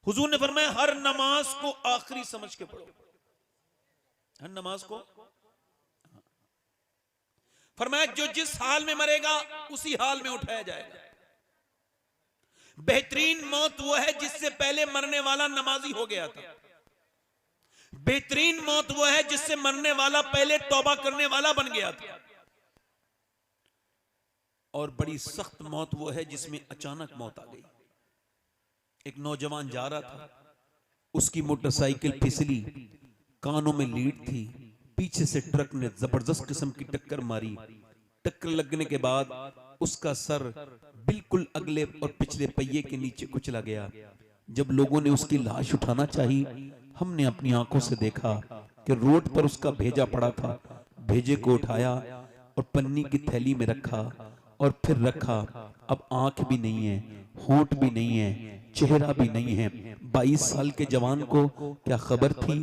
हुजूर ने फरमाया हर नमाज को आखिरी समझ के पढ़ो, हर नमाज को। फरमाया जो जिस हाल में मरेगा उसी हाल में उठाया जाएगा। बेहतरीन मौत वो है जिससे पहले मरने वाला नमाजी हो गया था। बेहतरीन मौत वो है जिससे मरने वाला पहले तौबा करने वाला बन गया था। और बड़ी सख्त मौत वो है जिसमें अचानक मौत आ गई। एक नौजवान जा रहा था, उसकी मोटरसाइकिल फिसली, कानों में लीड थी, पीछे से ट्रक ने जबरदस्त किस्म की टक्कर मारी। टक्कर लगने के बाद उसका सर बिल्कुल अगले और पिछले पहिए के नीचे कुचला गया। जब लोगों ने उसकी लाश उठाना चाही, हमने अपनी आंखों से देखा कि रोड पर उसका भेजा पड़ा था। भेजे को उठाया और पन्नी की थैली में रखा और फिर रखा। अब आंख भी नहीं है, होंठ भी नहीं है, चेहरा भी नहीं है। 22 साल के जवान को क्या खबर थी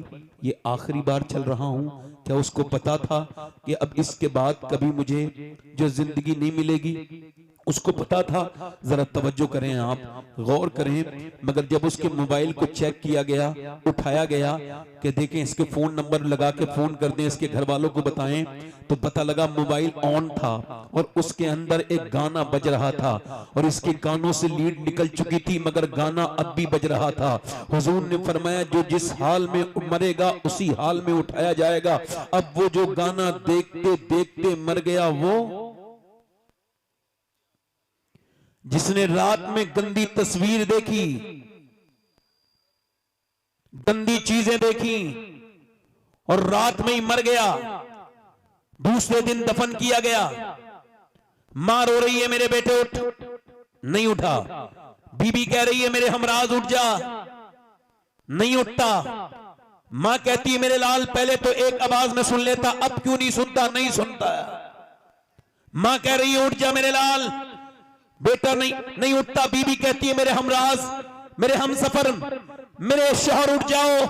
ये आखिरी बार चल रहा हूं? क्या उसको पता था कि अब इसके बाद कभी मुझे जो जिंदगी नहीं मिलेगी? उसको पता था? जरा तवज्जो करें, आप गौर करें। मगर जब उसके मोबाइल को चेक किया गया, उठाया गया कि देखें इसके फोन नंबर लगा के फोन कर दें, इसके घर वालों को बताएं, तो पता लगा मोबाइल ऑन था और उसके अंदर एक गाना बज रहा था और इसके कानों से लीड निकल चुकी थी मगर गाना अब भी बज रहा था। हुजूर ने फरमाया जो जिस हाल में मरेगा उसी हाल में उठाया जाएगा। अब वो जो गाना देखते देखते मर गया, वो जिसने रात में गंदी तस्वीर देखी, गंदी चीजें देखी और रात में ही मर गया, दूसरे दिन दफन किया गया। मां रो रही है मेरे बेटे उठ, नहीं उठा। बीबी कह रही है मेरे हमराज उठ जा, नहीं उठता। मां कहती है मेरे लाल पहले तो एक आवाज में सुन लेता, अब क्यों नहीं सुनता? नहीं सुनता। मां कह रही है उठ जा मेरे लाल, बेटा नहीं उठता। बीबी कहती है मेरे हमराज, मेरे हमसफर, मेरे शौहर उठ जाओ,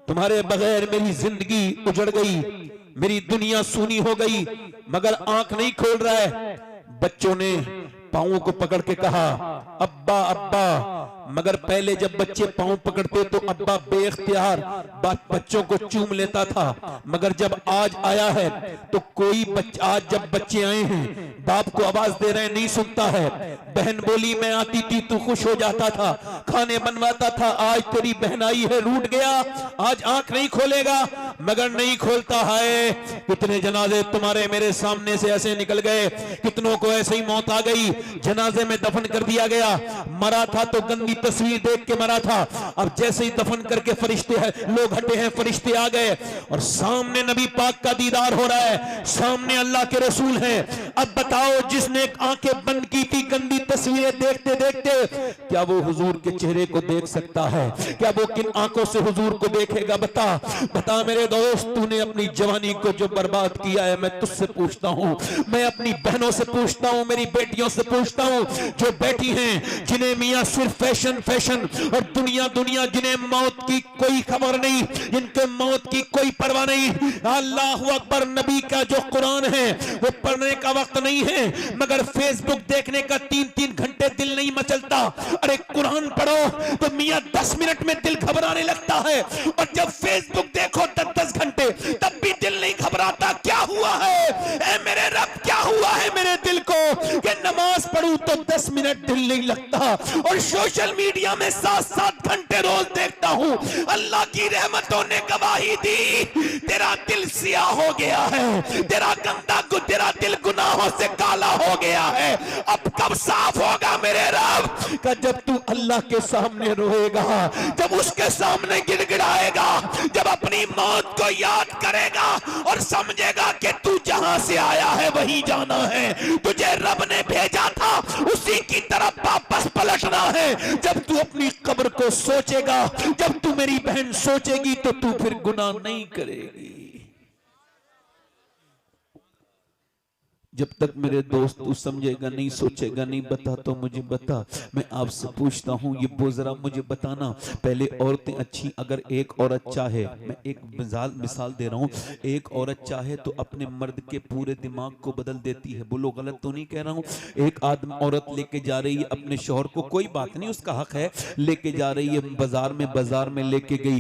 तुम्हारे बगैर मेरी जिंदगी उजड़ गई, मेरी दुनिया सूनी हो गई। मगर आंख नहीं खोल रहा है। बच्चों ने पांवों को पकड़ के कहा अब्बा अब्बा, मगर पहले जब बच्चे पांव पकड़ते तो अब्बा बेख्तियार बच्चों को चूम लेता था। मगर जब आज आया है तो कोई बच्चा, आज जब बच्चे आए हैं बाप को आवाज दे रहे हैं, नहीं सुनता है। बहन बोली मैं आती थी तू खुश हो जाता था, खाने बनवाता था, आज तेरी बहन आई है रूठ गया, आज आंख नहीं खोलेगा। मगर नहीं खोलता है। कितने जनाजे तुम्हारे मेरे सामने से ऐसे निकल गए, कितनों को ऐसे ही मौत आ गई, जनाजे में दफन कर दिया गया। मरा था तो गंदी तस्वीर देख के मरा था, अब जैसे ही दफन करके फरिश्ते हैं, लोग हटे हैं, फरिश्ते आ गए और सामने नबी पाक का दीदार हो रहा है, सामने अल्लाह के रसूल हैं। अब बताओ जिसने आंखें बंद की थी गंदी तस्वीरें देखते देखते, क्या वो हुजूर के चेहरे को देख सकता है? क्या वो किन आंखों से हुजूर को देखेगा? बता बता मेरे दोस्त, तूने अपनी जवानी को जो बर्बाद किया है, मैं तुझसे पूछता हूं, मैं अपनी बहनों से पूछता हूं, मेरी बेटियों से पूछता हूं जो बैठी हैं, जिन्हें मियां सिर्फ फैशन फैशन और दुनिया दुनिया, जिन्हें मौत की कोई खबर नहीं, जिनके मौत की कोई परवाह नहीं। अल्लाह अकबर, नबी का जो कुरान है वो पढ़ने का वक्त नहीं है, मगर फेसबुक देखने का 3-3 घंटे दिल नहीं मचलता। अरे कुरान पढ़ो तो मियां 10 मिनट में दिल घबराने लगता है, और जब फेसबुक देखो 10-10 घंटे तब भी दिल नहीं घबराता। क्या हुआ है ऐ मेरे रब, क्या हुआ है मेरे दिल को कि नमाज पढ़ूं तो 10 मिनट दिल नहीं लगता, और सोशल मीडिया में 7-7 घंटे रोज देखता हूं। अल्लाह की रहमतों ने गवाही दी, तेरा दिल सियाह हो गया है, तेरा तेरा दिल गुनाहों से काला हो गया है। अब कब साफ होगा मेरे रब? का जब तू अल्लाह के सामने रोएगा, जब उसके सामने गिड़गिड़ाएगा, जब अपनी मौत को याद करेगा और समझेगा कि तू जहां से आया है वहीं जाना है, तुझे रब ने भेजा था उसी की तरफ वापस पलटना है। जब तू अपनी कब्र को सोचेगा, जब तू मेरी बहन सोचेगी, तो तू फिर गुनाह नहीं करेगी। जब तक मेरे दोस्त तू समझेगा नहीं, सोचेगा नहीं, बता तो मुझे बता। मैं आपसे पूछता हूँ ये वो जरा मुझे बताना, पहले औरतें अच्छी, अगर एक औरत चाहे, मैं एक मिसाल दे रहा हूँ, एक औरत चाहे तो अपने मर्द के पूरे दिमाग को बदल देती है। बोलो गलत तो नहीं कह रहा हूँ। एक आदमी औरत लेके जा रही है अपने शौहर को, कोई बात नहीं, उसका हक है, लेके जा रही है बाजार में लेके गई,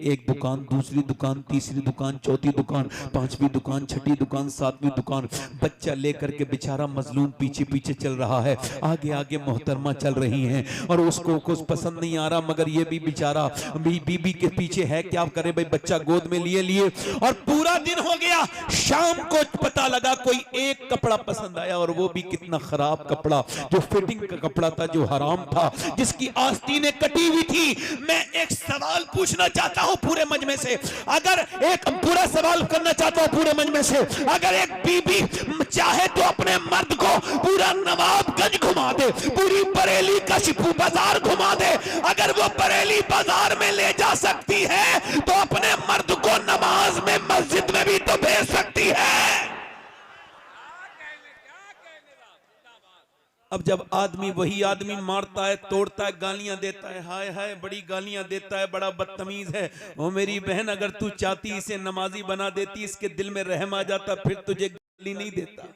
एक दुकान, दूसरी दुकान, तीसरी दुकान, चौथी दुकान, पांचवी दुकान, छठी दुकान, सातवीं दुकान, बच्चा लेकर के बेचारा मजलूम पीछे पीछे चल रहा है, आगे आगे मोहतरमा चल रही हैं और उसको कुछ पसंद नहीं आ रहा, मगर ये भी बेचारा बीबी के पीछे है, क्या करे भाई, बच्चा गोद में लिए और पूरा दिन हो गया। शाम को पता लगा कोई एक कपड़ा पसंद आया, और वो भी कितना खराब कपड़ा, जो फिटिंग का कपड़ा था, जो हराम था, जिसकी आस्तीनें कटी हुई थी। मैं एक सवाल पूछना चाहता हूं पूरे मजमे से, अगर एक पूरा सवाल करना चाहता हूं पूरे मजमे से, अगर एक बीबी चाहे तो अपने मर्द को पूरा नवाबगंज घुमा दे, पूरी बरेली का शिपू बाजार घुमा दे, अगर वो बरेली बाजार में ले जा सकती है तो अपने मर्द को नमाज में मस्जिद में भी तो भेज सकती है। अब जब आदमी, वही आदमी मारता है, तोड़ता है, गालियां देता है, हाय हाय बड़ी गालियां देता है, बड़ा बदतमीज है, वो मेरी बहन अगर तू चाहती इसे नमाजी बना देती, इसके दिल में रहम आ जाता, फिर तुझे गाली नहीं देता।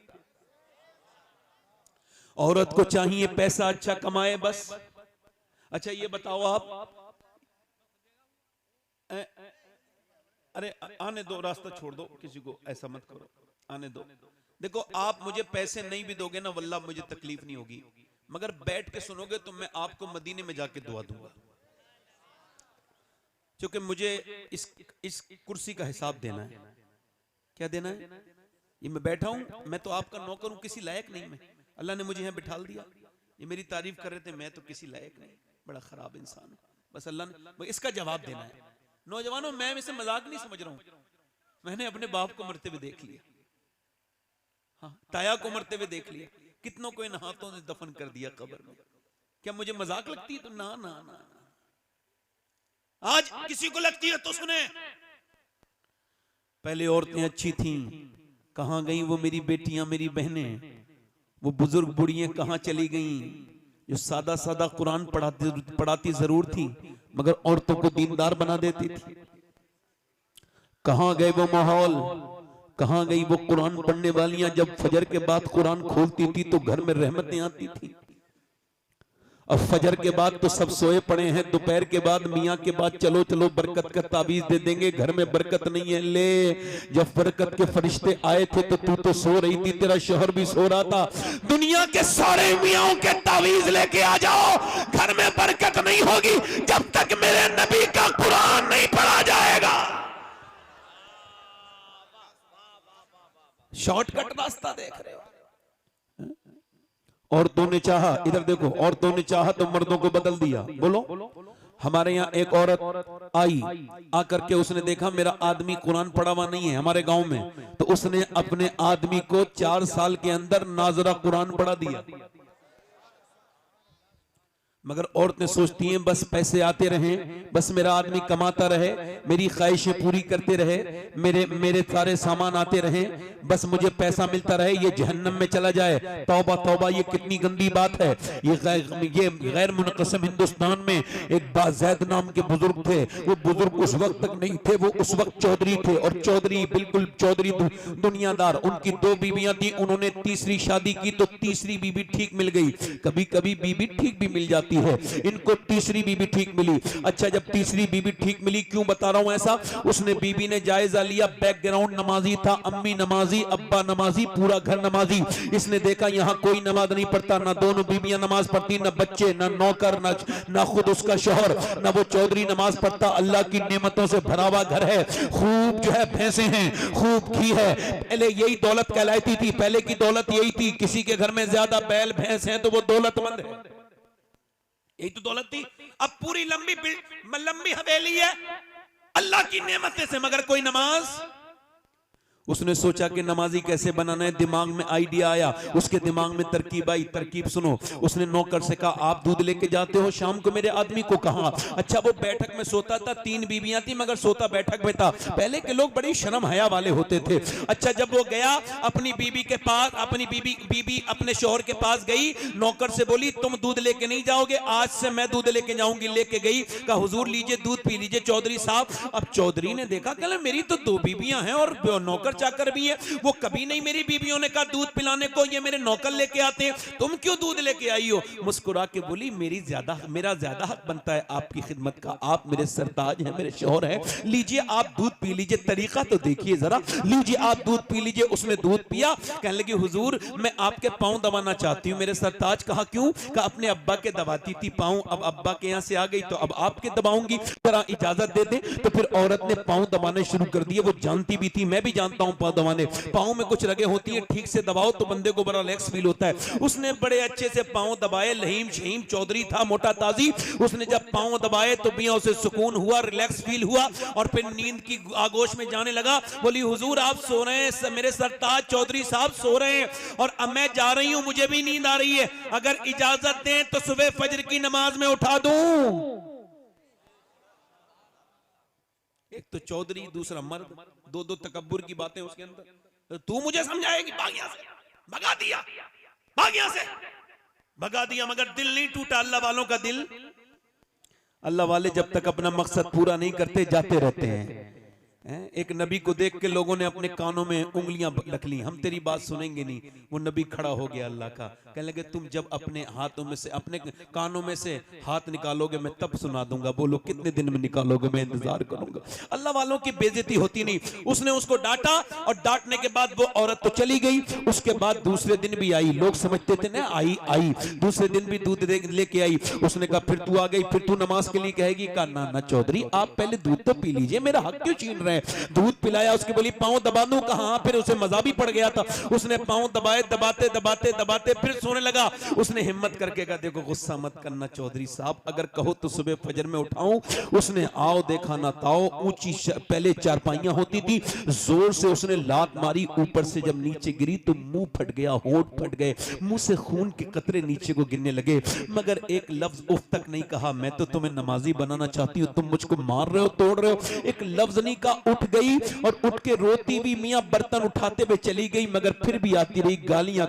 औरत को चाहिए पैसा अच्छा कमाए बस। अच्छा ये बताओ आप, अरे आने दो, रास्ता छोड़ दो, किसी को ऐसा मत करो, आने दो। देखो आप मुझे पैसे नहीं भी दोगे ना, वल्लाह मुझे तकलीफ नहीं होगी, मगर बैठ के सुनोगे तो मैं आपको मदीने में जाके दुआ दूंगा, क्योंकि मुझे इस कुर्सी का हिसाब देना है। क्या देना है? ये मैं बैठा हूं, मैं तो आपका नौकर हूं, किसी लायक नहीं मैं, अल्लाह ने मुझे यहाँ बिठाल दिया। ये मेरी तारीफ कर रहे थे, मैं तो किसी लायक नहीं, बड़ा खराब इंसान हूं, बस अल्लाह ने, इसका जवाब देना है। नौजवानों मैं इसे मजाक नहीं समझ रहा हूं, मैंने अपने बाप को मरते हुए देख लिया, हाँ, ताया को मरते हुए देख लिया, कितनों को इन हाथों से दफन कर दिया कब्र में। क्या मुझे मजाक लगती है? तो ना ना ना, आज किसी को लगती है तो सुने। पहले औरतें अच्छी थीं, कहां गई वो मेरी बेटियां, मेरी बहनें, वो बुजुर्ग बुढ़ियां कहां चली गईं, जो सादा सादा कुरान पढ़ाती जरूर थी मगर औरतों को दीनदार बना देती थी। कहां गए वो माहौल, कहां गई वो कुरान पढ़ने वालियां, जब फजर के बाद कुरान खोलती थी तो घर में रहमतें आती थी। अब फजर के बाद तो सब सोए पड़े हैं, दोपहर के बाद मियाँ के बाद चलो चलो बरकत का ताबीज दे देंगे, घर में बरकत नहीं है। ले, जब बरकत के फरिश्ते आए थे तो तू तो सो रही थी, तेरा शोहर भी सो रहा था। दुनिया के सारे मियाँ के ताबीज लेके आ जाओ, घर में बरकत नहीं होगी जब तक मेरे नबी का कुरान नहीं पढ़ा जाएगा। शॉर्टकट रास्ता देख रहे हो। औरतों ने चाहा, इधर देखो, औरतों ने चाहा तो मर्दों को बदल दिया। बोलो, हमारे यहाँ एक औरत आई, आकर के उसने देखा मेरा आदमी कुरान पढ़ा हुआ नहीं है हमारे गांव में, तो उसने अपने आदमी को 4 साल के अंदर नाजरा कुरान पढ़ा दिया। मगर औरतें सोचती हैं बस पैसे आते रहें, बस मेरा आदमी कमाता रहे, मेरी ख्वाहिशें पूरी करते रहे, मेरे सारे सामान आते रहें, बस मुझे पैसा मिलता रहे, ये जहन्नम में चला जाए। तौबा तौबा, ये कितनी गंदी बात है। ये गैर मुनक़सिम हिंदुस्तान में एक बाज़ैद नाम के बुजुर्ग थे, वो बुजुर्ग उस वक्त तक नहीं थे, वो उस वक्त चौधरी थे, और चौधरी बिल्कुल चौधरी दुनियादार। उनकी 2 बीवियां थी, उन्होंने तीसरी शादी की तो तीसरी बीबी ठीक मिल गई। कभी कभी बीबी ठीक भी मिल जाती है, इनको तीसरी बीबी ठीक मिली। अच्छा, जब तीसरी बीबी ठीक मिली, क्यों बता रहा हूं ऐसा, उसने बीबी ने जायजा लिया, बैकग्राउंड नमाजी था, अम्मी नमाजी, अब्बा नमाजी, पूरा घर नमाजी। इसने देखा यहाँ कोई नमाज नहीं पढ़ता, ना दोनों बीबियां नमाज पढ़ती, ना बच्चे, ना नौकर, ना खुद उसका शौहर, ना वो चौधरी नमाज पढ़ता। अल्लाह की नेमतों से भरा हुआ घर है, खूब जो है भैंसे हैं, खूब घी है। पहले यही दौलत कहलाती थी, पहले की दौलत यही थी, किसी के घर में ज्यादा बैल भैंस हैं तो वो दौलतमंद है, यही तो दौलत थी। अब पूरी लंबी हवेली है अल्लाह की नेमतें से, मगर कोई नमाज। उसने सोचा कि नमाजी कैसे बनाना है, दिमाग में आइडिया आया, उसके दिमाग में तरकीब आई। तरकीब सुनो, उसने नौकर से कहा आप दूध लेके जाते हो शाम को मेरे आदमी को कहा। अच्छा वो बैठक में सोता था, 3 बीबियां थी मगर सोता बैठक में था। पहले के लोग बड़ी शर्म हया वाले होते थे। अच्छा जब वो गया अपनी बीबी के पास, अपनी बीबी अपने शौहर के पास गई, नौकर से बोली तुम दूध लेके नहीं जाओगे, आज से मैं दूध लेके जाऊंगी। लेके गई, कहा हुजूर लीजिए दूध पी लीजिए चौधरी साहब। अब चौधरी ने देखा कहला मेरी तो 2 बीबियां हैं और नौकर चाकर भी है, वो कभी नहीं मेरी बीबियों ने कहा दूध पिलाने को, ये मेरे नौकर लेके आते हैं, तुम क्यों दूध लेके आई हो? मुस्कुरा के बोली मेरा ज्यादा हक बनता है आपकी खिदमत का, आप मेरे सरताज हैं, मेरे शौहर हैं, लीजिए आप दूध पी लीजिए, तरीका तो देखिए जरा, लीजिए आप दूध पी लीजिए। उसने दूध पिया, कहने लगी हुजूर मैं आपके पांव दबाना चाहती हूँ। मेरे सरताज कहा क्यों? कहा अपने अब्बा के दबाती थी पांव, अब अब्बा के यहाँ से आ गई तो अब आपके दबाऊंगी, जरा इजाजत दे दे। तो फिर औरत ने पांव दबाने शुरू कर दिए। वो जानती भी थी, मैं भी जानता हूं पांव दबाने, पांव में कुछ रगे होती है, ठीक से दबाओ तो बंदे को बड़ा रिलैक्स फील होता है। उसने बड़े अच्छे से पांव दबाए, लहीम शहीम चौधरी था मोटा ताजी, उसने जब पांव दबाए तो मियां उसे सुकून हुआ, रिलैक्स फील हुआ और फिर नींद की आगोश में जाने लगा। बोली हुजूर आप सो रहे हैं, मेरे सरताज चौधरी साहब सो रहे हैं और अब मैं जा रही हूं, मुझे भी नींद आ रही है, अगर इजाजत दें तो सुबह फजर की नमाज में उठा दूं। एक तो चौधरी दूसरा मर्द, दो तकब्बुर की बातें उसके अंदर। तू मुझे समझाएगी? भाग यहां से, भगा दिया, भाग यहां से, भगा दिया। मगर दिल नहीं टूटा अल्लाह वालों का दिल। अल्लाह वाले जब तक अपना मकसद पूरा नहीं करते जाते रहते हैं। एक नबी को देख के लोगों ने अपने कानों में उंगलियां रख ली, हम तेरी बात सुनेंगे नहीं। वो नबी खड़ा हो गया अल्लाह का, कहने लगे तुम जब अपने हाथों में से, अपने कानों में से हाथ निकालोगे मैं तब सुना दूंगा, बोलो कितने दिन में निकालोगे, मैं इंतजार करूंगा। अल्लाह वालों की बेइज्जती होती नहीं। उसने उसको डांटा और डांटने के बाद वो औरत तो चली गई। उसके बाद दूसरे दिन भी आई, लोग समझते थे ना आई दूसरे दिन भी दूध लेके आई। उसने कहा फिर तू आ गई, फिर तू नमाज के लिए कहेगी? कहा ना चौधरी आप पहले दूध तो पी लीजिए, मेरा हक क्यों छीन रहे हैं? दूध पिलाया, उसकी बोली पांव दबा दूं? कहा फिर उसे मजा भी पड़ गया था। उसने पांव दबाए, दबाते दबाते दबाते फिर सोने लगा। उसने हिम्मत करके कहा देखो गुस्सा मत करना चौधरी साहब, अगर कहो तो सुबह फजर में उठाऊं। उसने आओ देखा ना ताओ, ऊंची पहले चारपाइयां होती थी, जोर से उसने लात मारी, ऊपर से जब नीचे गिरी तो मुंह फट गया, होंठ फट गए, मुंह से खून के कतरे नीचे को गिरने लगे, मगर एक लफ्ज उफ तक नहीं कहा। मैं तो तुम्हें नमाजी बनाना चाहती हूँ, तुम मुझको मार रहे हो, तोड़ रहे हो, एक लफ्ज नहीं कहा। उठ गई और उठ के रोती हुई मियां बर्तन उठाते हुए चली गई, मगर फिर भी आती रही, गालियां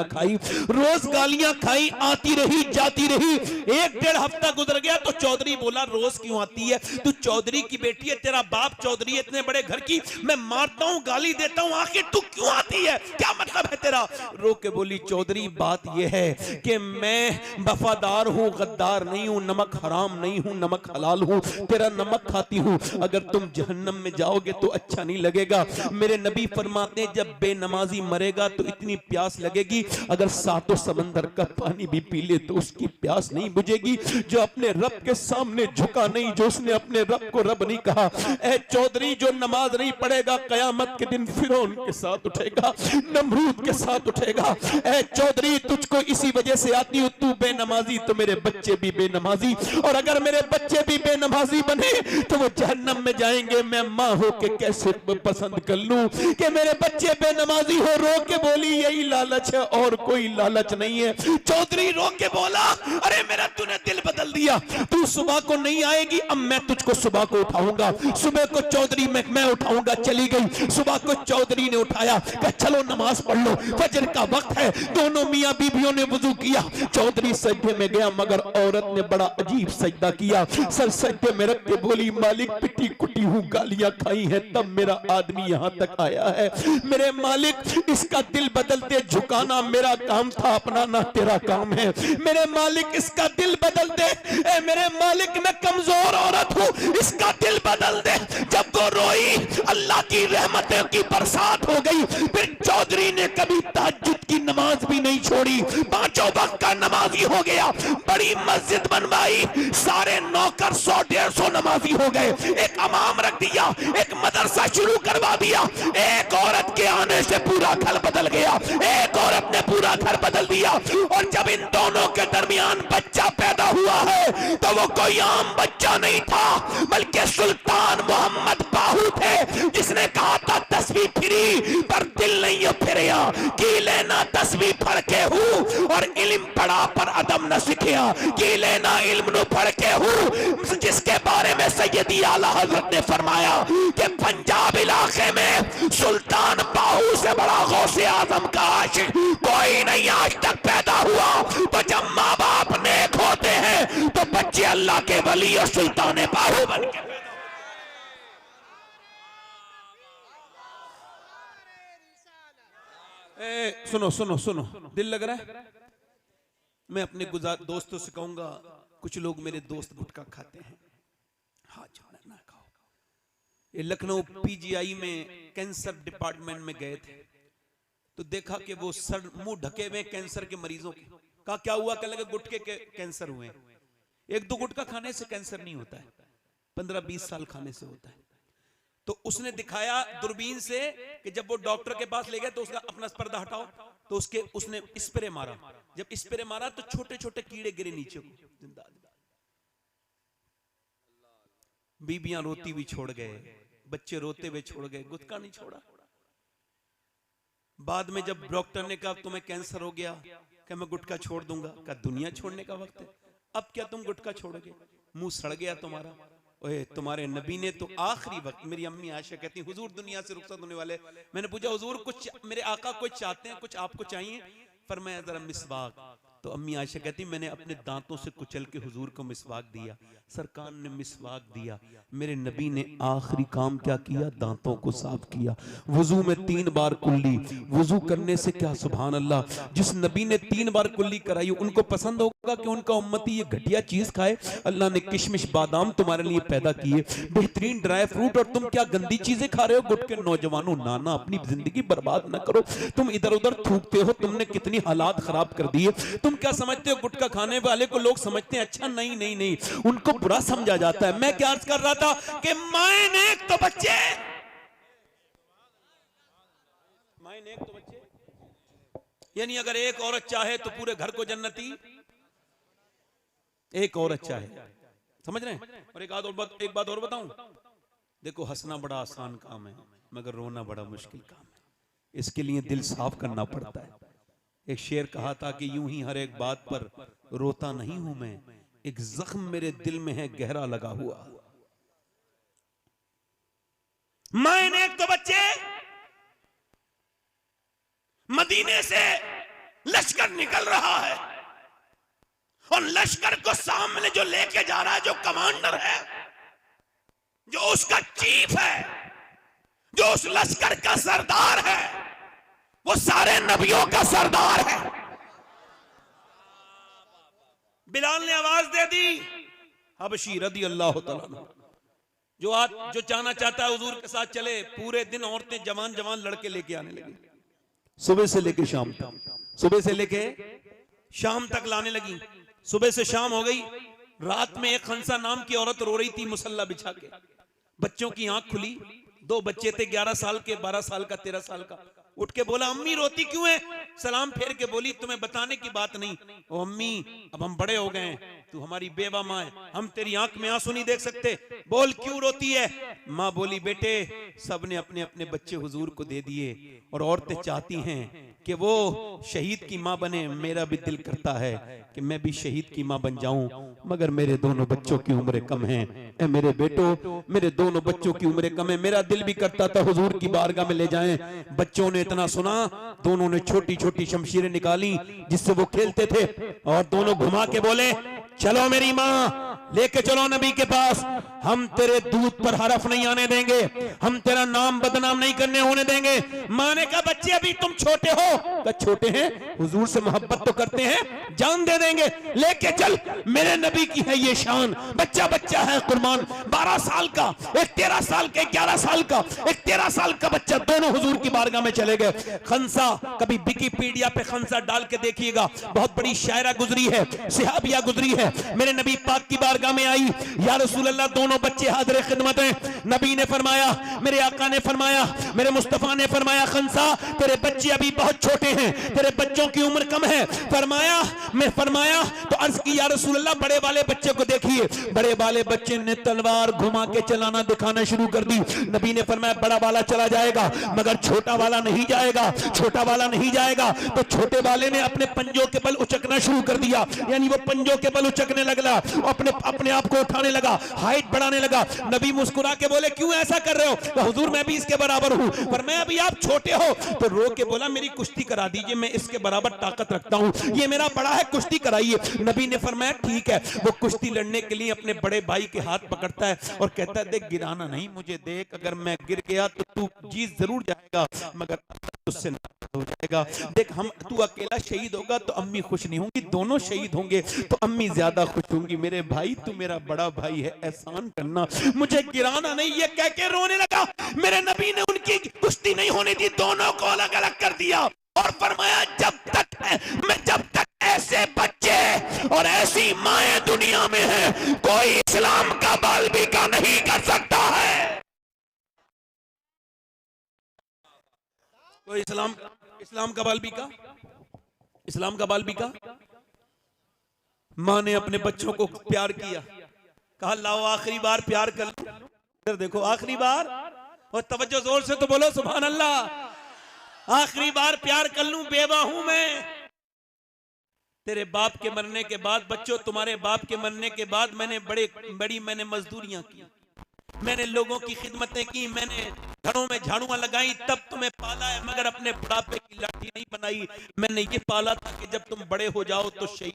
खाई, रोज गालियां खाई, आती रही जाती रही। 1-1.5 हफ्ता गुजर गया तो चौधरी बोला रोज क्यों आती है? तू चौधरी की बेटी है, तेरा बाप चौधरी है, इतने बड़े घर की, मैं मारता हूं गाली देता हूं, आखिर तू क्यों आती है, क्या मतलब है तेरा? रो के बोली चौधरी बात यह है कि मैं वफादार हूं, गद्दार नहीं हूं, नमक हराम नहीं हूं, नमक हलाल हूं, तेरा नमक खाती हूं, अगर तुम जहन्नम में जाओगे तो अच्छा नहीं लगेगा। मेरे नबी फरमाते हैं जब बेनमाजी मरेगा तो इतनी प्यास लगेगी, अगर 7 समंदर का पानी भी पी ले तो उसकी प्यास नहीं बुझेगी। जो अपने रब के सामने झुका नहीं, जो उसने अपने रब को रब नहीं कहा, ए चौधरी जो नमाज नहीं पढ़ेगा कयामत के दिन फिरौन के साथ उठेगा, नमरूद के साथ उठेगा। ए चौधरी तुझको इसी वजह से आती हूं, तू बेनमाजी तो मेरे बच्चे भी बेनमाजी, और अगर मेरे बच्चे भी बेनमाजी बने तो वो जहन्नम में जाएंगे। मैं माँ हो के कैसे पसंद कर लूं कि मेरे बच्चे बेनमाजी हो? रो के बोली यही लालच है और कोई लालच नहीं है। चौधरी रो के बोला अरे मेरा तूने दिल बदल दिया, तू सुबह को नहीं आएगी, अब मैं तुझको सुबह को उठाऊंगा, सुबह को चौधरी मैं उठाऊंगा। चली गई, सुबह को चौधरी ने उठाया, कहा चलो नमाज पढ़ लो, फजर का वक्त है। दोनों मियां बीबियों ने वुजू किया, चौधरी सजदे में गया, मगर औरत ने बड़ा अजीब सजदा किया, सर सजदे में रख के बोली मालिक पिटी कुटी हूं, गालियां खाई है, तब मेरा आदमी यहां तक आया है। मेरे मालिक इसका दिल बदलते झुकाना मेरा काम था, अपना ना तेरा काम है। मेरे मालिक इसका दिल बदल दे, ए मेरे मालिक मैं कमजोर औरत हूं, इसका दिल बदल दे। जब वो रोई अल्लाह की रहमतों की बरसात हो गई। फिर चौधरी ने कभी तहज्जुद की नमाज भी नहीं छोड़ी, 5 वक्त का नमाजी हो गया, बड़ी मस्जिद बनवाई, सारे नौकर 100-150 नमाजी हो गए, एक इमाम रख दिया, एक मदरसा शुरू करवा दिया। एक औरत के आने से पूरा घर बदल गया, एक औरत ने पूरा घर बदल दिया। और जब इन दोनों के दरमियान बच्चा पैदा हुआ है तो वो कोई आम बच्चा नहीं था, बल्कि सुल्तान मोहम्मद बाहू थे जिसने कहा था तस्वीर फिरी पर दिल नहीं फिरिया, की लेना तस्वीर पढ़ के हूँ और इल्म पढ़ा पर अदब न सीखिया, की लेना इल्म नु पढ़ के हूँ, जिसके बारे में सैयदी आला हजरत ने फरमाया कि पंजाब इलाके में सुल्तान बाहू से बड़ा गौसे आजम का आशिक कोई नहीं आज तक पैदा हुआ। तो जब माँ बाप नेक होते हैं तो बच्चे अल्लाह के वली और सुल्तान बाहू बन के सुनो सुनो सुनो, दिल लग रहा है? मैं अपने दोस्तों से कहूंगा, कुछ लोग मेरे दोस्त गुटखा खाते हैं, हाँ छोड़ा ना खाओ। ये लखनऊ पीजीआई में कैंसर डिपार्टमेंट में गए थे तो देखा कि वो सर मुंह ढके हुए कैंसर के मरीजों के। कहा क्या हुआ? कह लगे गुटखे के कैंसर हुए। एक दो गुटखा खाने से कैंसर नहीं होता है, 15-20 साल खाने से होता है। तो उसने दिखाया दूरबीन से कि जब वो डॉक्टर के पास ले गए तो उसका अपना पर्दा हटाओ, तो उसने स्प्रे मारा। जब स्प्रे मारा तो छोटे छोटे कीड़े गिरे नीचे को, जिंदा। बीबियां रोती हुई छोड़ गए, बच्चे रोते हुए छोड़ गए, गुटखा नहीं छोड़ा। बाद में जब डॉक्टर ने कहा तुम्हें कैंसर हो गया, क्या मैं गुटखा छोड़ दूंगा? क्या दुनिया छोड़ने का वक्त है? अब क्या तुम गुटखा छोड़ोगे? मुंह सड़ गया तुम्हारा। ओए तुम्हारे नबी ने तो आखिरी वक्त, मेरी अम्मी आयशा कहती हुजूर दुनिया से रुखसत होने वाले, मैंने पूछा हुजूर कुछ मेरे आका कुछ चाहते हैं, कुछ आपको चाहिए? फरमाया जरा मिसवाक। तो अम्मी आयशा कहती मैंने अपने दांतों से कुचल के हुजूर को मिसवाक दिया, सरकार ने मिसवाक दिया। मेरे नबी ने आखिरी काम क्या किया? दांतों को साफ किया। वुजू में 3 बार कुल्ली, वुजू करने से क्या सुभान अल्लाह, जिस नबी ने 3 बार कुल्ली कराई उनको पसंद होगा कि उनका उम्मती ये घटिया चीज खाए? अल्लाह ने किशमिश बादाम तुम्हारे लिए पैदा किए, बेहतरीन ड्राई फ्रूट, और तुम क्या गंदी चीजें खा रहे हो? गुट के नौजवानों, नाना अपनी जिंदगी बर्बाद ना करो, तुम इधर उधर थूकते हो, तुमने कितनी हालात खराब कर दिए। तुम क्या समझते हो गुटखा खाने वाले को लोग समझते हैं अच्छा? नहीं नहीं नहीं, उनको बुरा समझा जाता है। मैं क्या अर्ज कर रहा था कि माए नेक तो बच्चे, माए नेक तो बच्चे, यानी अगर एक औरत चाहे तो पूरे घर को जन्नती, एक औरत चाहे, समझ रहे हैं? और एक बात और बताऊं, देखो हंसना बड़ा आसान काम है मगर रोना बड़ा मुश्किल काम है, इसके लिए दिल साफ करना पड़ता है। एक शेर कहा था कि यूं ही हर एक बात पर रोता नहीं हूं मैं, एक जख्म मेरे दिल में है गहरा लगा हुआ। मैंने एक तो बच्चे, मदीने से लश्कर निकल रहा है और लश्कर को सामने जो लेके जा रहा है, जो कमांडर है, जो उसका चीफ है, जो उस लश्कर का सरदार है, वो सारे नबियों का सरदार है। बिलाल ने आवाज दे दी, हबशी रदी अल्लाह तआला, जो चाहना चाहता है हुजूर के साथ चले। पूरे दिन औरतें जवान जवान लड़के लेके आने लगी, सुबह से लेके शाम तक, सुबह से लेके शाम तक लाने लगी। सुबह से शाम हो गई, रात में एक खंसा नाम की औरत रो रही थी मुसल्ला बिछा के, बच्चों की आंख खुली, 2 बच्चे थे, 11 साल के, 12 साल का, 13 साल का। उठ के बोला अम्मी रोती क्यों है? सलाम फेर के बोली तुम्हें बताने की बात नहीं। ओ अम्मी अब हम बड़े हो गए हैं, तू हमारी बेवा माँ है, हम तेरी आंख में आंसू नहीं देख सकते, बोल क्यों रोती है? माँ बोली बेटे सबने अपने अपने बच्चे हुजूर को दे दिए और औरतें चाहती हैं कि वो शहीद की माँ बने, मेरा भी दिल करता है कि मैं भी शहीद की माँ बन जाऊं, मगर मेरे दोनों बच्चों की उम्र कम है। ए मेरे बेटो, मेरे दोनों बच्चों की उम्र कम है, मेरा दिल भी करता था हुजूर की बारगाह में ले जाएं। बच्चों ने इतना सुना, दोनों ने छोटी छोटी शमशीरें निकाली जिससे वो खेलते थे और दोनों घुमा के बोले चलो मेरी माँ लेके चलो नबी के पास, हम तेरे दूध पर हरफ नहीं आने देंगे, हम तेरा नाम बदनाम नहीं करने होने देंगे। माँ ने कहा बच्चे अभी तुम छोटे हो। कहा छोटे हैं, हुजूर से मोहब्बत तो करते हैं, जान दे देंगे, लेके चल, मेरे नबी की है ये शान। बच्चा बच्चा है कुर्बान, 12 साल का, एक 13 साल का, 11 साल का, एक 13 साल का बच्चा, दोनों हुजूर की बारगाह में चले गए। खंसा, कभी विकिपीडिया पे खंसा डाल के देखिएगा, बहुत बड़ी शायरा गुजरी है, सिहाबिया गुजरी है, मेरे नबी पाक की बारगाह में आई, या रसूल अल्लाह दोनों बच्चे हाजिर खिदमत हैं। नबी ने फरमाया, मेरे आका ने फरमाया, मेरे मुस्तफा ने फरमाया खंसा तेरे बच्चे अभी बहुत छोटे हैं, तेरे बच्चों की उम्र कम है। फरमाया, मैं फरमाया तो अर्ज की या रसूल अल्लाह बड़े वाले बच्चे को देखिए। लिए बड़े वाले बच्चे ने तलवार घुमा के चलाना दिखाना शुरू कर दी। नबी ने फरमाया बड़ा वाला चला जाएगा मगर छोटा वाला नहीं जाएगा, छोटा वाला नहीं जाएगा। तो छोटे वाले ने अपने पंजों के बल उचकना शुरू कर दिया, यानी वो पंजों के बल उचकने लगा, अपने आप को उठाने लगा, हाइट बढ़ाने लगा। नबी मुस्कुरा के बोले क्यों ऐसा कर रहे हो? तो हुजूर मैं भी इसके बराबर हूं, पर मैं अभी आप छोटे हो। तो रो के बोला मेरी कुश्ती करा दीजिए, मैं इसके बराबर ताकत रखता हूं, ये मेरा बड़ा है, कुश्ती कराइए। नबी ने फरमाया ठीक है। वो कुश्ती लड़ने के लिए अपने बड़े भाई के हाथ पकड़ता है और कहता है देख गिराना नहीं, मुझे देख, अगर मैं गिर गया तो तू जीत जरूर जाएगा मगर तुझसे नाराज हो जाएगा। देख हम तू अकेला शहीद होगा तो अम्मी खुश नहीं होंगी, दोनों शहीद होंगे तो अम्मी ज्यादा खुश होंगी। मेरे भाई तू मेरा बड़ा भाई है, एहसान करना, मुझे गिराना नहीं। ये कह के रोने लगा। मेरे नबी ने उनकी कुश्ती नहीं होने दी, दोनों को अलग अलग कर दिया और फरमाया जब तक ऐसे बच्चे और ऐसी माएं दुनिया में हैं कोई इस्लाम का बालबिका नहीं कर सकता है। कोई इस्लाम का बालबिका मां ने अपने बच्चों को प्यार किया, कहा लाओ आखिरी बार प्यार कर लो। इधर देखो आखिरी बार, और तवज्जो जोर से तो बोलो सुभान अल्लाह। आखिरी बार प्यार कर लूं, बेवा हूं मैं। तेरे बाप के मरने के बाद बच्चों, तुम्हारे बाप के मरने के बाद मैंने बड़ी मजदूरियां की, मैंने लोगों की खिदमतें की, मैंने घरों में झाड़ुआं लगाई, तब तुम्हें पाला है, मगर अपने बुढ़ापे की लाठी नहीं बनाई। मैंने ये पाला था कि जब तुम बड़े हो जाओ तो शहीद,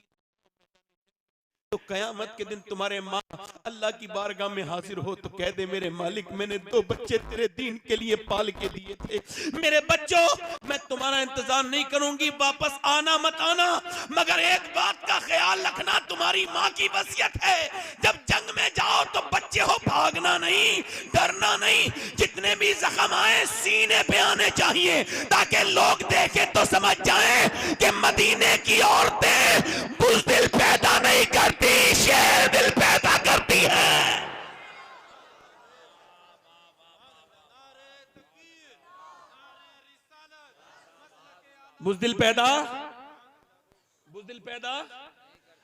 तो कयामत के दिन तुम्हारे माँ अल्लाह की बारगाह में हाजिर हो तो कह दे मेरे मालिक मैंने 2 बच्चे तेरे दीन के लिए पाल के दिए थे। मेरे बच्चों मैं तुम्हारा इंतजार नहीं करूंगी, वापस आना मत आना, मगर एक बात का ख्याल रखना, तुम्हारी माँ की वसीयत है जब जंग में जाओ तो बच्चे हो भागना नहीं, डरना नहीं, जितने भी जख्म आए सीने पे आने चाहिए ताकि लोग देखे तो समझ जाएं कि मदीने की औरतें बुज़दिल पैदा नहीं करती, शेर दिल पैदा करती है। बुज़दिल पैदा।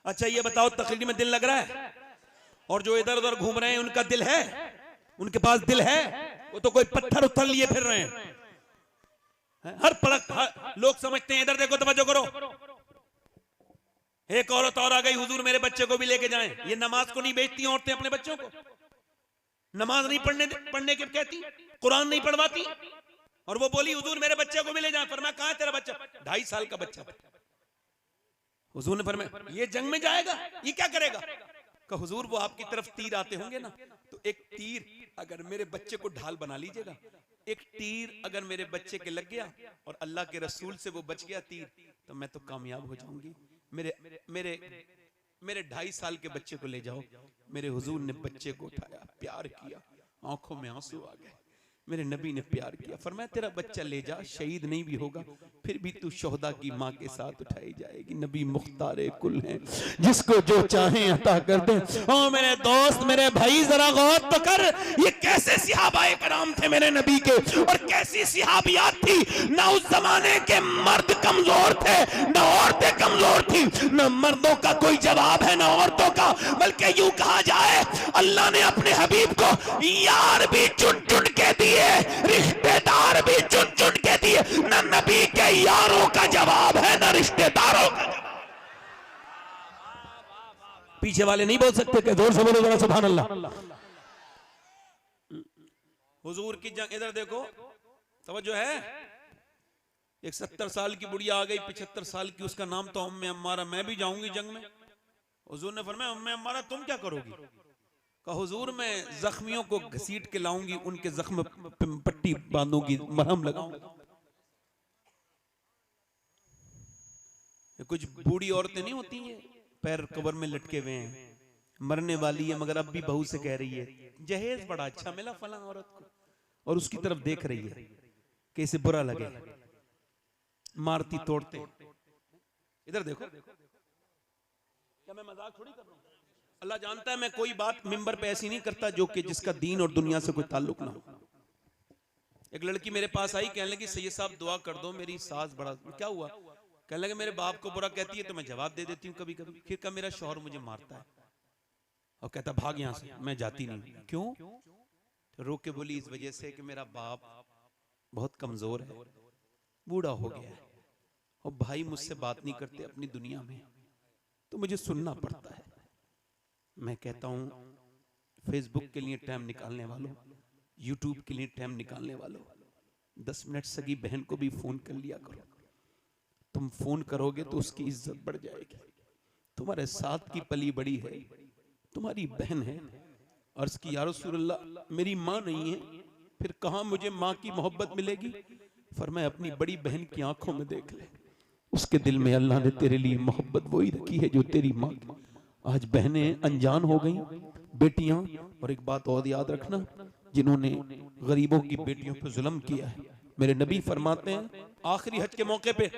अच्छा ये बताओ तकरीर में दिल लग रहा है? और जो इधर उधर घूम रहे हैं उनका दिल है? उनके पास दिल है? वो तो कोई पत्थर उत्थर लिए फिर रहे हैं। हर पलक लोग समझते हैं, इधर देखो तवज्जो करो, एक औरत और आ गई, हुजूर मेरे बच्चे को भी लेके जाएं। ये नमाज को नहीं बेचती औरतें अपने बच्चों को, नमाज नहीं पढ़ने के कहती, कुरान नहीं पढ़वाती, और वो बोली हुजूर मेरे बच्चे को भी ले जाएं। फरमाया कहां है तेरा बच्चा? 2.5 साल का बच्चा। हुजूर ने फरमाया ये जंग में जाएगा, ये क्या करेगा? कहा हुजूर वो आपकी तरफ तीर आते होंगे ना, तो एक तीर अगर मेरे बच्चे को ढाल बना लीजिएगा, एक तीर अगर मेरे बच्चे के लग गया और अल्लाह के रसूल से वो बच गया तीर, तो मैं तो कामयाब हो जाऊंगी। मेरे 2.5 साल के बच्चे को ले जाओ। मेरे हुजूर ने बच्चे को उठाया, प्यार किया, आंखों में आंसू आ गए। मेरे नबी ने प्यार किया, फरमाया तेरा बच्चा ले जा, शहीद नहीं भी होगा फिर भी तू शोहदा की माँ के साथ उठाई जाएगी। नबी मुख्तारे कुल हैं, जिसको जो चाहे अता कर दे। ओ मेरे दोस्त, मेरे भाई, जरा गौर तो कर, ये कैसे सहाबाए कराम थे मेरे नबी के, और कैसी सहाबियात थी। ना उस जमाने के मर्द कमजोर थे, ना औरतें कमजोर थी, ना मर्दों का कोई जवाब है ना औरतों का, बल्कि यूं कहा जाए अल्लाह ने अपने हबीब को यार भी चुन चुन के दिए, रिश्तेदार भी चुन चुन के दिए। ना नबी के यारों का जवाब है ना रिश्तेदारों का जवाब। पीछे वाले नहीं बोल सकते कि जोर से बोलो जरा सुभान अल्लाह। हुजूर की जंग, इधर देखो तवज्जो है। एक 70 साल की बुढ़िया आ गई, 75 साल की, उसका नाम तो उम्मे अम्मारा। मैं भी जाऊंगी जंग में। हुजूर ने फरमाया उम्मे अम्मारा तुम क्या करोगी? कहा हुजूर मैं जख्मियों को घसीट के लाऊंगी, उनके जख्म पट्टी बांधूंगी, मरहम लगाऊंगी। कुछ बूढ़ी औरतें नहीं होती हैं, पैर कब्र में लटके हुए हैं, मरने वाली है मगर अब भी बहू से कह रही है जहेज बड़ा अच्छा मिला फलां औरत को, और उसकी तरफ देख रही है कि इसे बुरा लगे, मारती तोड़ते। इधर देखो, क्या मैं मजाक थोड़ी कर रहा हूं? अल्लाह जानता है मैं कोई बात मिंबर पे ऐसी नहीं करता जो कि जिसका दीन और दुनिया से कोई ताल्लुक ना हो। एक लड़की मेरे पास आई, कहने लगी सैयद साहब दुआ कर दो, मेरी सास बड़ा। क्या हुआ? कहने लगे मेरे बाप को बुरा कहती है तो मैं जवाब दे देती हूँ कभी कभी, फिर का मेरा शौहर मुझे मारता है। और कहता भाग यहां से, मैं जाती नहीं। क्यों? तो रो के बोली इस वजह से कि मेरा बाप बहुत कमजोर है, बूढ़ा हो गया है, और भाई मुझसे बात नहीं करते अपनी दुनिया में, तो मुझे सुनना पड़ता है। मैं कहता हूं फेसबुक के लिए टाइम निकालने वालों, यूट्यूब के लिए टाइम निकालने वालों, 10 मिनट सगी बहन को भी फोन कर लिया करो। तुम फोन करोगे तो उसकी इज्जत बढ़ जाएगी। तुम्हारे साथ की पली बड़ी है, तुम्हारी बहन है। अर्ज की या रसूलल्लाह मेरी माँ नहीं है, फिर कहां मुझे माँ की मोहब्बत मिलेगी? फरमाया अपनी बड़ी बहन की आंखों में देख ले, उसके दिल में अल्लाह ने तेरे लिए मोहब्बत वही रखी है जो तेरी माँ की। आज बहनें अनजान हो गई, बेटियां। और एक बात और याद रखना, जिन्होंने गरीबों की बेटियों पर जुल्म किया है, मेरे नबी फरमाते हैं आखिरी हज के मौके पे,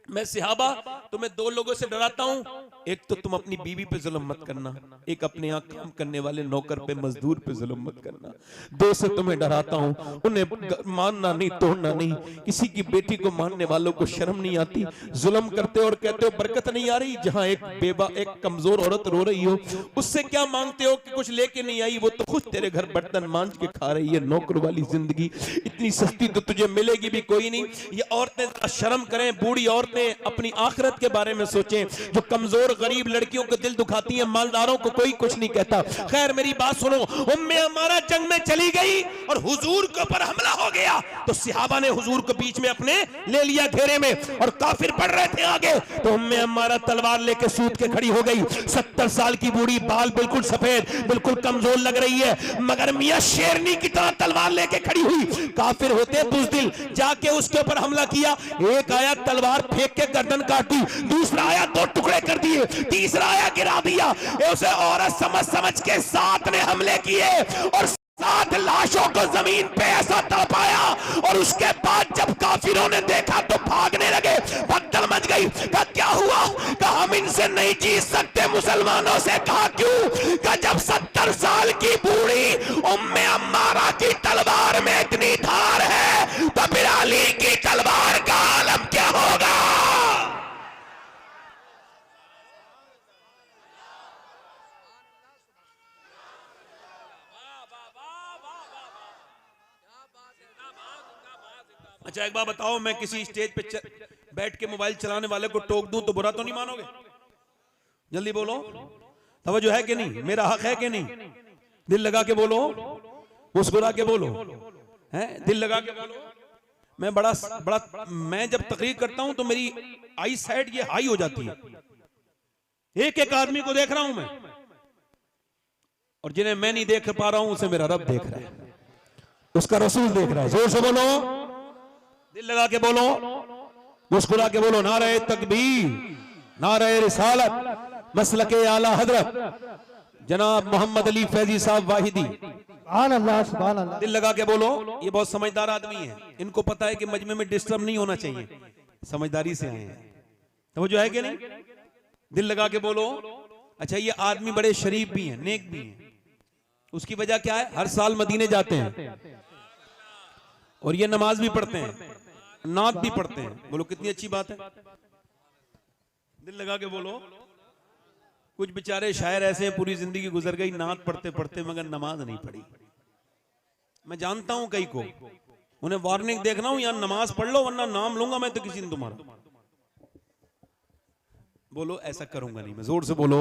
मैं सहाबा तुम्हें दो लोगों से डराता हूं, एक तो तुम अपनी बीवी पे जुल्म मत करना, एक अपने यहाँ काम करने वाले नौकर पे मजदूर पे जुल्म मत करना। दो से तुम्हें डराता हूं, उन्हें मानना नहीं, तोड़ना नहीं। किसी की बेटी को मानने वालों को शर्म नहीं आती, जुल्म करते और कहते हो बरकत नहीं आ रही। जहां एक बेवा, एक कमजोर औरत रो रही हो, उससे क्या मांगते हो कि कुछ लेके नहीं आई, वो तो खुद तेरे घर बर्तन मांझ के खा रही है। नौकर वाली जिंदगी इतनी सस्ती तो तुझे मिलेगी भी कोई नहीं। ये औरतें शर्म करें, बूढ़ी औरतें अपनी आखिरत के बारे में सोचें। जो कमजोर गरीब लड़कियों को दिल दुखाती है, मालदारों को कोई कुछ नहीं कहता। खैर मेरी बात सुनो, उम्मे अमारा जंग में चली गई और हुजूर के ऊपर हमला हो गया, तो सहाबा ने हुजूर को बीच में अपने ले लिया घेरे में, और काफिर बढ़ रहे थे आगे, तो उम्मे अमारा तलवार लेके सूत के खड़ी हो गई। 70 साल की बूढ़ी, बाल बिल्कुल सफेद, बिल्कुल कमजोर लग रही है, मगर मियां शेरनी की तरह तलवार लेके खड़ी हुई। काफिर होते बुज़दिल, जाके उसके ऊपर हमला किया। एक आया तलवार फेंक के गर्दन काट दी, दूसरा आया 2 टुकड़े कर दिए, तीसरा आया गिरा दिया। उसे औरत समझ समझ के 7 ने हमले किए और 7 लाशों को जमीन पे ऐसा तड़पाया। और उसके बाद जब काफिरों ने देखा तो भागने लगे, भगदड़ मच गई। कहा क्या हुआ? कहा हम इनसे नहीं जीत सकते मुसलमानों से। कहा क्यों? कहा जब 70 साल की बूढ़ी उम्मे अम्मारा की तलवार में इतनी धार है, तो फिर अली की तलवार का आलम क्या होगा? अच्छा एक बात बताओ, मैं किसी स्टेज पे बैठ के मोबाइल चलाने वाले को टोक दूं तो बुरा तो नहीं मानोगे? जल्दी बोलो, तवज्जो है कि नहीं? मेरा हक है कि नहीं? दिल लगा के बोलो, मुस्कुरा के बोलो, हैं? दिल लगा के बोलो। मैं बड़ा मैं जब तकरीर करता हूं तो मेरी आई साइड ये हाई हो जाती है। एक एक आदमी को देख रहा हूं मैं, और जिन्हें मैं नहीं देख पा रहा हूं उसे मेरा रब देख रहा है, उसका रसूल देख रहा है। जोर से बोलो, दिल लगा के बोलो, मुस्कुरा के बोलो। नारे तकबीर, नारे रिसालत, मसलके आला हजरत जनाब मोहम्मद अली फैजी साहब वाहिदी। सुभान अल्लाह। दिल लगा के बोलो। ये बहुत समझदार आदमी है, इनको पता है कि मजमे में डिस्टर्ब नहीं होना चाहिए, समझदारी से आए हैं। तो वो जो है कि नहीं, दिल लगा के बोलो। अच्छा ये आदमी बड़े शरीफ भी हैं, नेक भी हैं। उसकी वजह क्या है? हर साल मदीने जाते हैं और ये नमाज भी पढ़ते हैं, नात भी पढ़ते हैं। बोलो कितनी अच्छी बात है। दिल लगा के बोलो। कुछ बेचारे शायर ऐसे हैं, पूरी जिंदगी गुजर गई नात पढ़ते पढ़ते, मगर नमाज नहीं पढ़ी। मैं जानता हूं कई को, उन्हें वार्निंग देखना हूं, यहां नमाज पढ़ लो वरना नाम लूंगा मैं तो किसी दिन तुम्हारा। बोलो ऐसा करूंगा नहीं मैं। जोर से बोलो,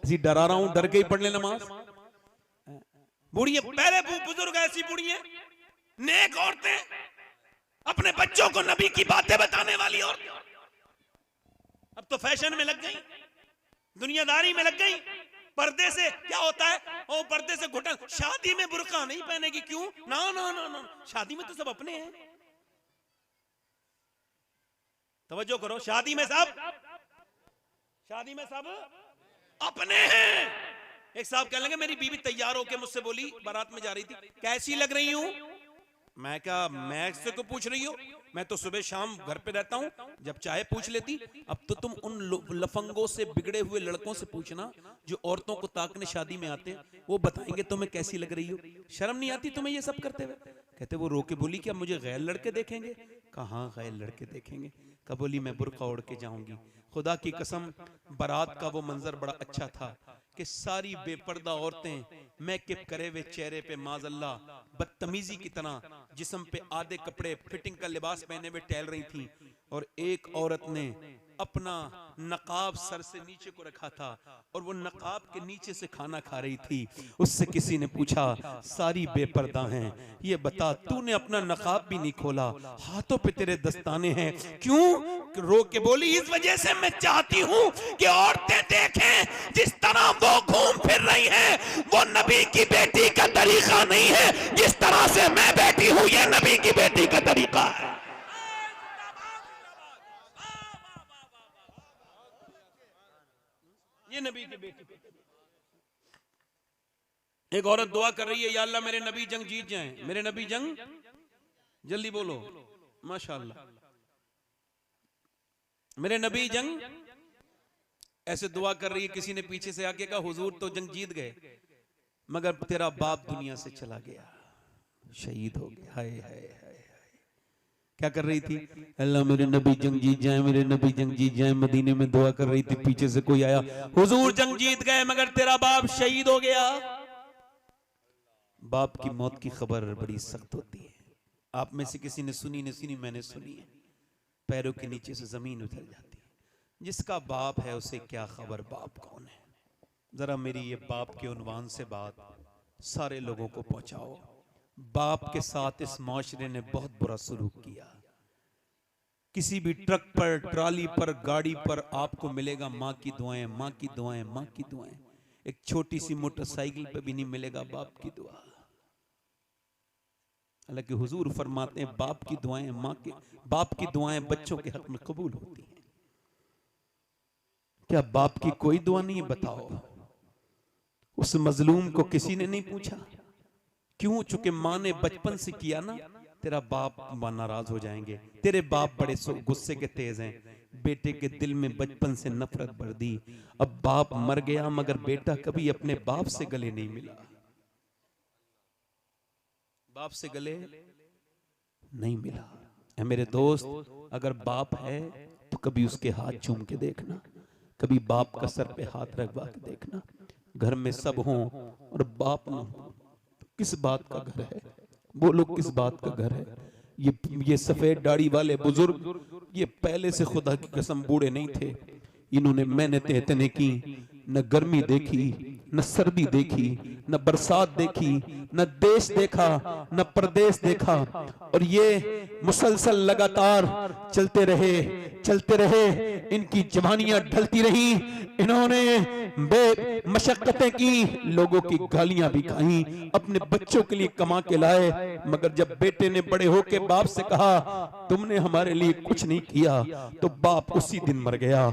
ऐसी डरा रहा हूं, डर के ही पढ़ ले नमाज। बूढ़ी पहले बुजुर्ग ऐसी बूढ़ी है, नेक औरतें, अपने बच्चों को नबी की बातें बताने वाली औरतें। अब तो फैशन में लग गई, दुनियादारी में लग गई। पर्दे से क्या होता है? ओ पर्दे से घुटन, शादी में बुर्का नहीं पहनेगी। क्यों? ना ना ना ना, शादी में तो सब अपने हैं। तवज्जो करो, शादी में सब अपने हैं। एक साहब कह लेंगे मेरी बीवी तैयार होके मुझसे बोली, बारात में जा रही थी, कैसी लग रही हूं? मैं क्या, मैं से को पूछ रही हो? मैं तो सुबह शाम घर पे रहता हूं, जब चाहे पूछ लेती। अब तो तुम उन लफंगों से, बिगड़े हुए लड़कों से पूछना जो औरतों को ताकने शादी में आते हैं, वो बताएंगे तुम्हें कैसी लग रही हो। शर्म नहीं आती तुम्हें ये सब करते हुए? कहते वो रो के बोली क्या मुझे गैर लड़के देखेंगे? कहाँ गैर लड़के देखेंगे? कब बोली मैं बुर्का ओढ़ के जाऊंगी। खुदा की कसम, बारात का वो मंजर बड़ा अच्छा था कि सारी बेपर्दा औरतें मेकअप करे हुए चेहरे पे माज़अल्लाह बदतमीजी की तरह जिस्म पे आधे कपड़े फिटिंग का लिबास पहने हुए टहल रही थी, और एक औरत ने अपना नकाब सर से नीचे को रखा था और वो नकाब के नीचे से खाना खा रही थी। उससे किसी ने पूछा, सारी बेपर्दा हैं, ये बता तूने अपना नकाब भी नहीं खोला, हाथों पे तेरे दस्ताने हैं, क्यों? रो के बोली, इस वजह से मैं चाहती हूँ कि औरतें देखें जिस तरह वो घूम फिर रही हैं वो नबी की बेटी का तरीका नहीं है, जिस तरह से मैं बैठी हूँ ये नबी की बेटी का तरीका है। ये नबी की बेटी। एक औरत दुआ कर रही है, या अल्लाह मेरे नबी जंग जीत जाएं, मेरे नबी जंग, जल्दी बोलो माशाअल्लाह, मेरे नबी जंग। ऐसे दुआ कर रही है, किसी ने पीछे से आके कहा, हुजूर तो जंग जीत गए मगर तेरा बाप दुनिया से चला गया, शहीद हो गया। हाय हाय हाय। क्या कर रही थी? अल्लाह मेरे नबी जंग जीत जाए, मेरे नबी जंग जीत जाए, मदीने में दुआ कर रही थी। पीछे से कोई आया, हुजूर जंग जीत गए मगर तेरा बाप शहीद हो गया। बाप की मौत की खबर बड़ी सख्त होती है। आप में से किसी ने सुनी नहीं सुनी, मैंने सुनी है। पैरों के नीचे से जमीन उतर जाती है। जिसका बाप है उसे क्या खबर बाप कौन है। जरा मेरी ये बाप के उन्वान से बात सारे लोगों को पहुंचाओ। बाप के साथ इस माशरे ने बहुत बुरा सलूक किया। किसी भी ट्रक पर, ट्राली पर, गाड़ी पर आपको मिलेगा माँ की दुआएं, माँ की दुआएं, माँ की दुआएं। एक छोटी सी मोटरसाइकिल पे भी नहीं मिलेगा बाप की दुआ। हालांकि हुजूर फरमाते हैं बाप की दुआएं, बाप की दुआएं बच्चों के हक में कबूल होती हैं। क्या बाप की कोई दुआ नहीं? बताओ। उस मजलूम को किसी ने नहीं पूछा क्यों? चूंकि माँ ने बचपन से किया ना, तेरा बाप नाराज हो जाएंगे, तेरे बाप बड़े गुस्से के तेज हैं। बेटे के दिल में बचपन से नफरत भर दी। अब बाप मर गया मगर बेटा कभी अपने बाप से गले नहीं मिला, बाप से गले नहीं मिला। है मेरे दोस्त, अगर बाप है तो कभी उसके हाथ चूम के देखना, कभी बाप का सर पे हाथ रखवा के देखना। घर में सब हों और बाप ना हो, किस बात का घर है? बोलो किस बात का घर है? ये सफेद दाढ़ी वाले बुजुर्ग ये पहले से खुदा की कसम बूढ़े नहीं थे। इन्होंने मेहनतें इतने की, न गर्मी देखी, न सर्दी देखी, न बरसात देखी, न देश देखा, न प्रदेश देखा, और ये मुसलसल लगातार चलते रहे। इनकी जवानियां ढलती रही, इन्होंने बेमशक्कतें की, लोगों की गालियां भी खाई, अपने बच्चों के लिए कमा के लाए। मगर जब बेटे ने बड़े होके बाप से कहा तुमने हमारे लिए कुछ नहीं किया, तो बाप उसी दिन मर गया।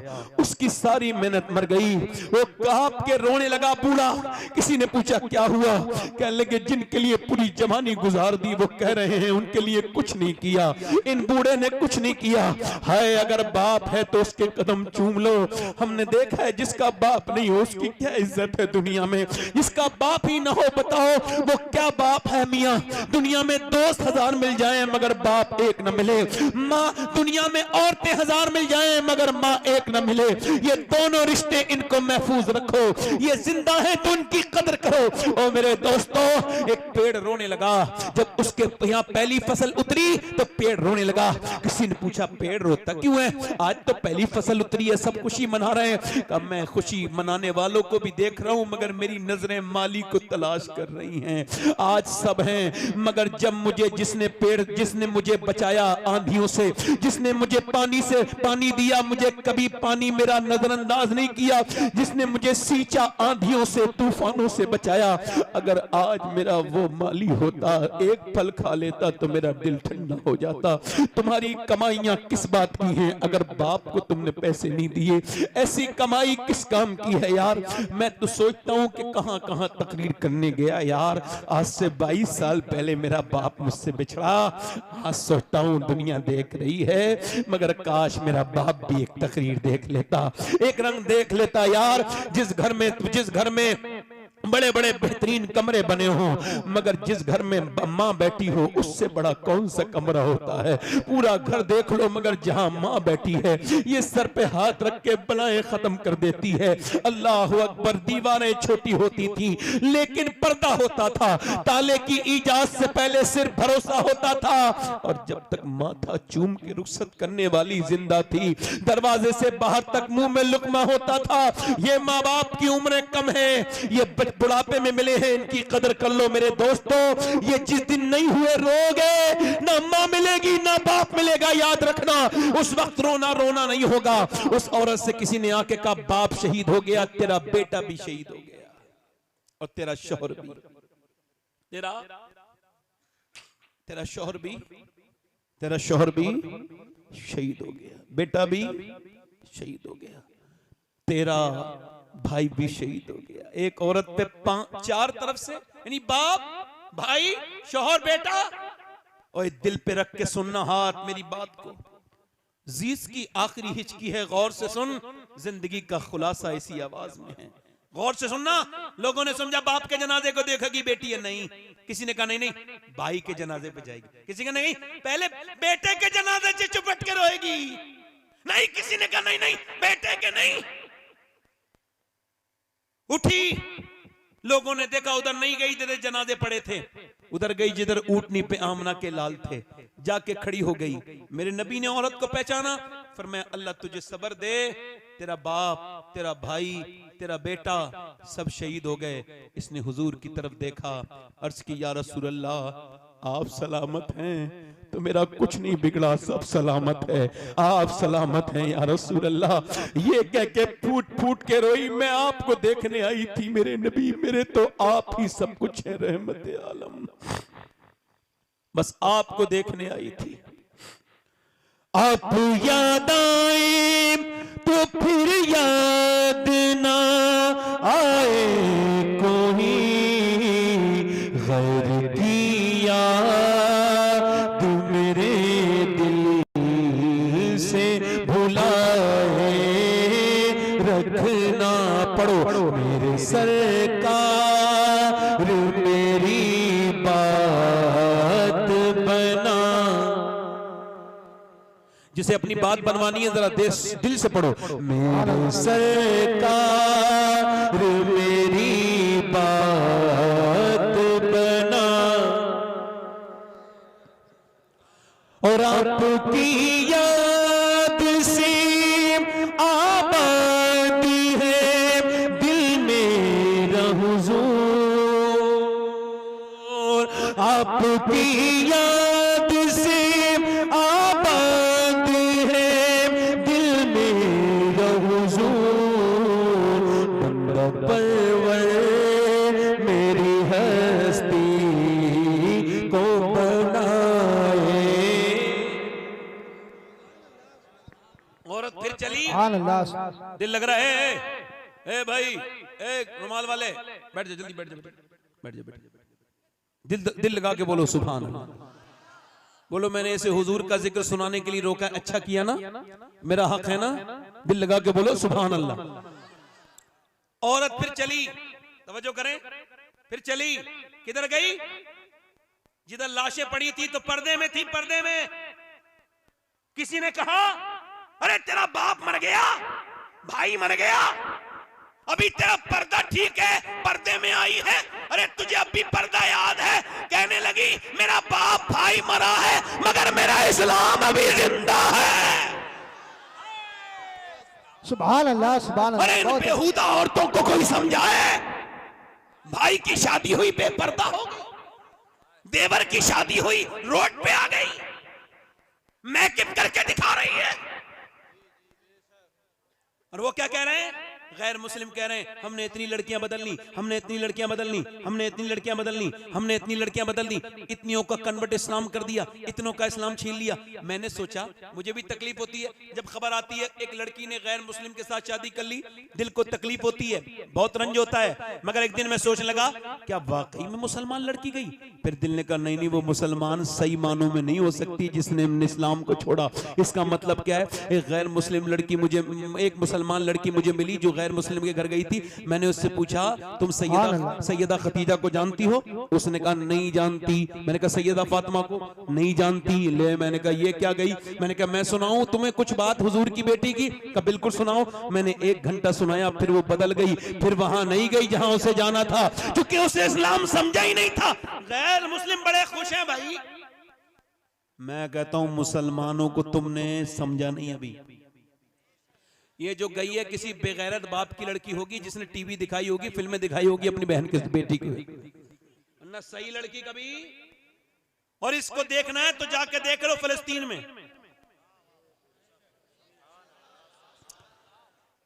उसकी सारी मेहनत मर गई। वो कांप के रोने लगा बूढ़ा। किसी ने पूछा क्या हुआ? कहने लगे जिनके लिए पूरी जवानी गुजार दी वो कह रहे हैं उनके लिए कुछ नहीं किया, इन बूढ़े ने कुछ नहीं किया। हाय अगर बाप है तो उसके कदम चूम लो। हमने देखा है जिसका बाप नहीं हो उसकी क्या इज्जत है दुनिया में। जिसका बाप ही ना हो बताओ वो क्या बाप है मियां। दुनिया में दोस्त 1000 मिल जाएं मगर बाप एक न मिले। माँ दुनिया में औरतें 1000 मिल जाएं मगर माँ एक न मिले। ये दोनों रिश्ते इनको महफूज रखो, ये जिंदा है तो उनकी कदर करो। और मेरे दोस्तों, एक पेड़ रोने लगा जब उसके यहाँ पहली फसल उतरी तो पेड़ रोने लगा। किसी ने पूछा पेड़ रोता क्यों है? आज तो पहली फसल उतरी है, सब खुशी मना रहे हैं। कहा मैं खुशी मनाने वालों को भी देख रहा हूं मगर मेरी नजरें माली को तलाश कर रही हैं। आज सब हैं मगर जब मुझे जिसने मुझे बचाया आंधियों से, जिसने मुझे पानी दिया, मुझे कभी पानी मेरा नजरअंदाज नहीं किया, जिसने मुझे सींचा आंधियों से, तूफानों से बचाया, अगर आज मेरा वो माली होता एक फल खा लेता तो मेरा दिल ठंडा हो जाता। तुम्हारी कमाइयां किस बात की हैं अगर बाप को तुमने पैसे नहीं दिए? ऐसी कमाई किस काम की है यार? मैं तो सोचता हूं कि कहां कहां तकरीर करने गया यार। आज से 22 साल पहले मेरा बाप मुझसे बिछड़ा। आज सोचता हूं दुनिया देख रही है मगर काश मेरा बाप भी एक तकरीर देख लेता, एक रंग देख लेता यार। जिस घर में बड़े बड़े बेहतरीन कमरे बने हों, मगर जिस घर में माँ बैठी हो उससे बड़ा कौन सा कमरा होता है। पूरा घर देख लो मगर जहां माँ बैठी है ये सर पे हाथ रख के बलाएं खत्म कर देती है। अल्लाह अकबर। दीवारें छोटी होती थी लेकिन पर्दा होता था। ताले की इजाजत से पहले सिर्फ भरोसा होता था, और जब तक माथा चूम के रुखसत करने वाली जिंदा थी दरवाजे से बाहर तक मुंह में लुकमा होता था। ये माँ बाप की उम्रें कम है, ये बुढ़ापे में मिले हैं, इनकी कदर कर लो मेरे दोस्तों। ये जिस दिन नहीं हुए रोगे, ना माँ मिलेगी ना बाप मिलेगा, याद रखना। उस वक्त रोना रोना नहीं होगा। उस औरत से किसी ने आके कहा बाप शहीद हो गया, तेरा बेटा भी शहीद हो गया और तेरा शौहर भी, तेरा शौहर भी शहीद हो गया, बेटा भी शहीद हो गया, तेरा भाई भी शहीद हो गया। एक औरत पे 4 तरफ से, यानी बाप, भाई, शौहर, बेटा। और दिल पे रख के सुनना हाथ मेरी बात को। जीस की आखिरी हिचकी है, गौर से सुन। जिंदगी का खुलासा इसी आवाज में है, गौर से सुनना। लोगों ने समझा बाप के जनाजे को देखेगी बेटी है, नहीं। किसी ने कहा नहीं भाई के जनाजे पे जाएगी, किसी का नहीं पहले बेटे के जनाजे से चुपट के रोएगी, नहीं। किसी ने कहा नहीं बेटे के नहीं। उठी, लोगों ने देखा उधर नहीं गई जिधर जनाजे पड़े थे, उधर गई जिधर ऊंटनी पे आमना के लाल थे, जाके खड़ी हो गई। मेरे नबी ने औरत को पहचाना, फरमाया अल्लाह तुझे सब्र दे, तेरा बाप, तेरा भाई, तेरा बेटा सब शहीद हो गए। इसने हुजूर की तरफ देखा, अर्ज की या रसूल अल्लाह आप सलामत हैं तो मेरा कुछ नहीं बिगड़ा, सब सलामत है, आप सलामत हैं या रसूल अल्लाह। ये कह के फूट फूट के रोई, मैं आपको देखने आई थी मेरे नबी, मेरे तो आप ही सब कुछ है, रहमत आलम, बस आपको देखने आई थी। आप याद आए तो फिर याद ना आए कोई, गैर की याद मेरे दिल से भुलाए रखना। पढ़ो मेरे सरकार मेरी बात बना। जिसे अपनी बात बनवानी है जरा दिल से पढ़ो, मेरे सरकार मेरी बात बना। और आपकी याद से आबादी है दिल मेरा हुजूर, आपकी याद से आबादी है दिल मेरा हुजूर। बंदा परवर मेरी हस्ती को बनाए। औरत फिर चली, दिल लग रहा है, ए भाई, ए रुमाल वाले बैठ जा, जल्दी बैठ जा, बैठ जा, दिल लगा के बोलो सुभान अल्लाह। बोलो मैंने इसे हुजूर का जिक्र सुनाने के लिए रोका, अच्छा किया ना, मेरा हक है ना। दिल लगा के बोलो सुभान अल्लाह। औरत फिर चली, तवज्जो करें, फिर चली, किधर गई? जिधर लाशें पड़ी थी तो पर्दे में थी, पर्दे में। किसी ने कहा अरे तेरा बाप मर गया, भाई मर गया, अभी तेरा पर्दा ठीक है, पर्दे में आई है, अरे तुझे अब भी पर्दा याद है? कहने लगी मेरा बाप भाई मरा है मगर मेरा इस्लाम अभी जिंदा है। सुभान अल्लाह, सुभान अल्लाह। अरे इन बेहुदा औरतों को कोई समझाए, भाई की शादी हुई बेपर्दा हो गई, देवर की शादी हुई रोड पे आ गई, मैकअप करके दिखा रही है। और वो क्या कह रहे हैं? गैर मुस्लिम कह रहे हैं हमने इतनी लड़कियां बदल ली, हमने इतनी लड़कियां बदल ली, हमने इतनी लड़कियां बदल ली, हमने इतनी लड़कियां बदल दी, इतनियों का कन्वर्ट इस्लाम कर दिया, इतनों का इस्लाम छीन लिया। मैंने सोचा, मुझे भी तकलीफ होती है जब खबर आती है एक लड़की ने गैर मुस्लिम के साथ शादी कर ली, दिल को तकलीफ होती है, बहुत रंज होता है। मगर एक दिन मैं सोचने लगा क्या वाकई में मुसलमान लड़की गई? फिर दिल ने कहा नहीं, वो मुसलमान सही मानों में नहीं हो सकती जिसने इस्लाम को छोड़ा। इसका मतलब क्या है? एक गैर मुस्लिम लड़की मुझे, एक मुसलमान लड़की मुझे मिली जो गैर मुस्लिम के घर गई थी, मैंने उससे पूछा तुम सैयदा खदीजा को जानती हो? उसने कहा नहीं जानती। मैंने कहा सैयदा फातिमा को? नहीं जानती। ले मैंने कहा ये क्या गई? मैंने कहा मैं सुनाऊं तुम्हें कुछ बात हुजूर की बेटी की? कहा बिल्कुल सुनाओ। मैंने 1 घंटा सुनाया, फिर वो बदल गई, फिर वहां नहीं गई जहां उसे जाना था, क्योंकि उसे इस्लाम समझा ही नहीं था। गैर मुस्लिम बड़े खुश हैं भाई। मैं कहता हूं मुसलमानों को तुमने समझा नहीं अभी। ये जो गई है किसी बेगैरत बाप की लड़की होगी जिसने टीवी दिखाई होगी, फिल्में दिखाई होगी अपनी बहन की बेटी की, ना सही लड़की कभी। और इसको देखना है तो जाके देख लो फिलिस्तीन में।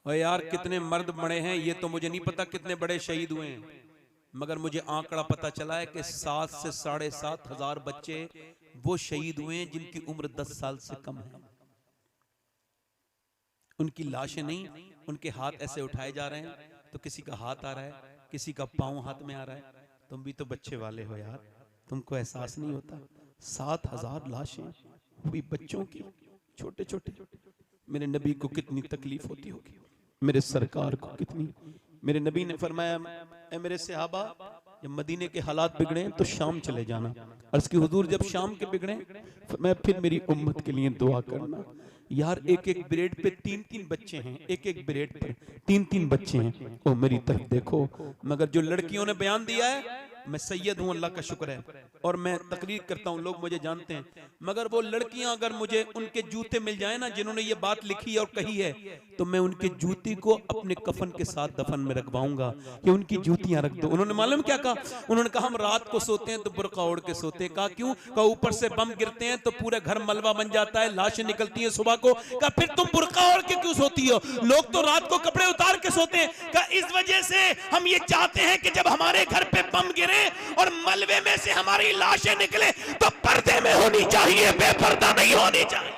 और यार कितने मर्द मरे हैं ये तो मुझे नहीं पता, कितने बड़े शहीद हुए हैं, मगर मुझे आंकड़ा पता चला है कि 7 से 7,500 हजार बच्चे वो शहीद हुए हैं जिनकी उम्र 10 साल से कम है। उनकी लाशें नहीं, उनके हाथ ऐसे उठाए जा रहे हैं, तो किसी का हाथ आ रहा है, किसी का पांव हाथ में आ रहा है। तुम भी तो बच्चे वाले हो यार, तुमको एहसास नहीं होता? 7,000 लाशें हुई बच्चों की, छोटे छोटे। मेरे नबी को कितनी तकलीफ होती होगी, मेरे सरकार को कितनी। मेरे नबी ने फरमाया ऐ मेरे सहाबा, जब मदीने के हालात बिगड़े तो शाम चले जाना। अर्ज की हुजूर जब शाम के बिगड़े मैं फिर मेरी उम्मत के लिए दुआ करना। यार एक एक ब्रेड पे 3-3 बच्चे हैं, एक एक ब्रेड पे 3-3 बच्चे हैं। ओ मेरी तरफ देखो। मगर जो लड़कियों ने बयान दिया है, मैं सैयद हूं, अल्लाह का शुक्र है, और मैं तकरीर करता हूं, लोग मुझे जानते हैं, मगर वो लड़कियां अगर मुझे उनके जूते मिल जाए ना जिन्होंने ये बात लिखी और कही है, तो मैं उनके जूती को अपने कफन के साथ दफन में रखवाऊंगा कि उनकी जूतियां रख दो। उन्होंने मालूम क्या कहा? उन्होंने कहा हम रात को सोते हैं तो बुर्का ओढ़ के सोते हैं। कहा क्यों? कहा ऊपर से बम गिरते हैं तो पूरे घर मलबा बन जाता है, लाशें निकलती हैं सुबह को। कहा फिर तुम बुर्का ओढ़ के क्यों सोती हो? लोग तो रात को कपड़े उतार के सोते हैं। कहा इस वजह से हम ये चाहते हैं कि जब हमारे घर पे बम गिरे और मलबे में से हमारी लाशें निकले तो पर्दे में होनी चाहिए, बेपर्दा नहीं होनी चाहिए।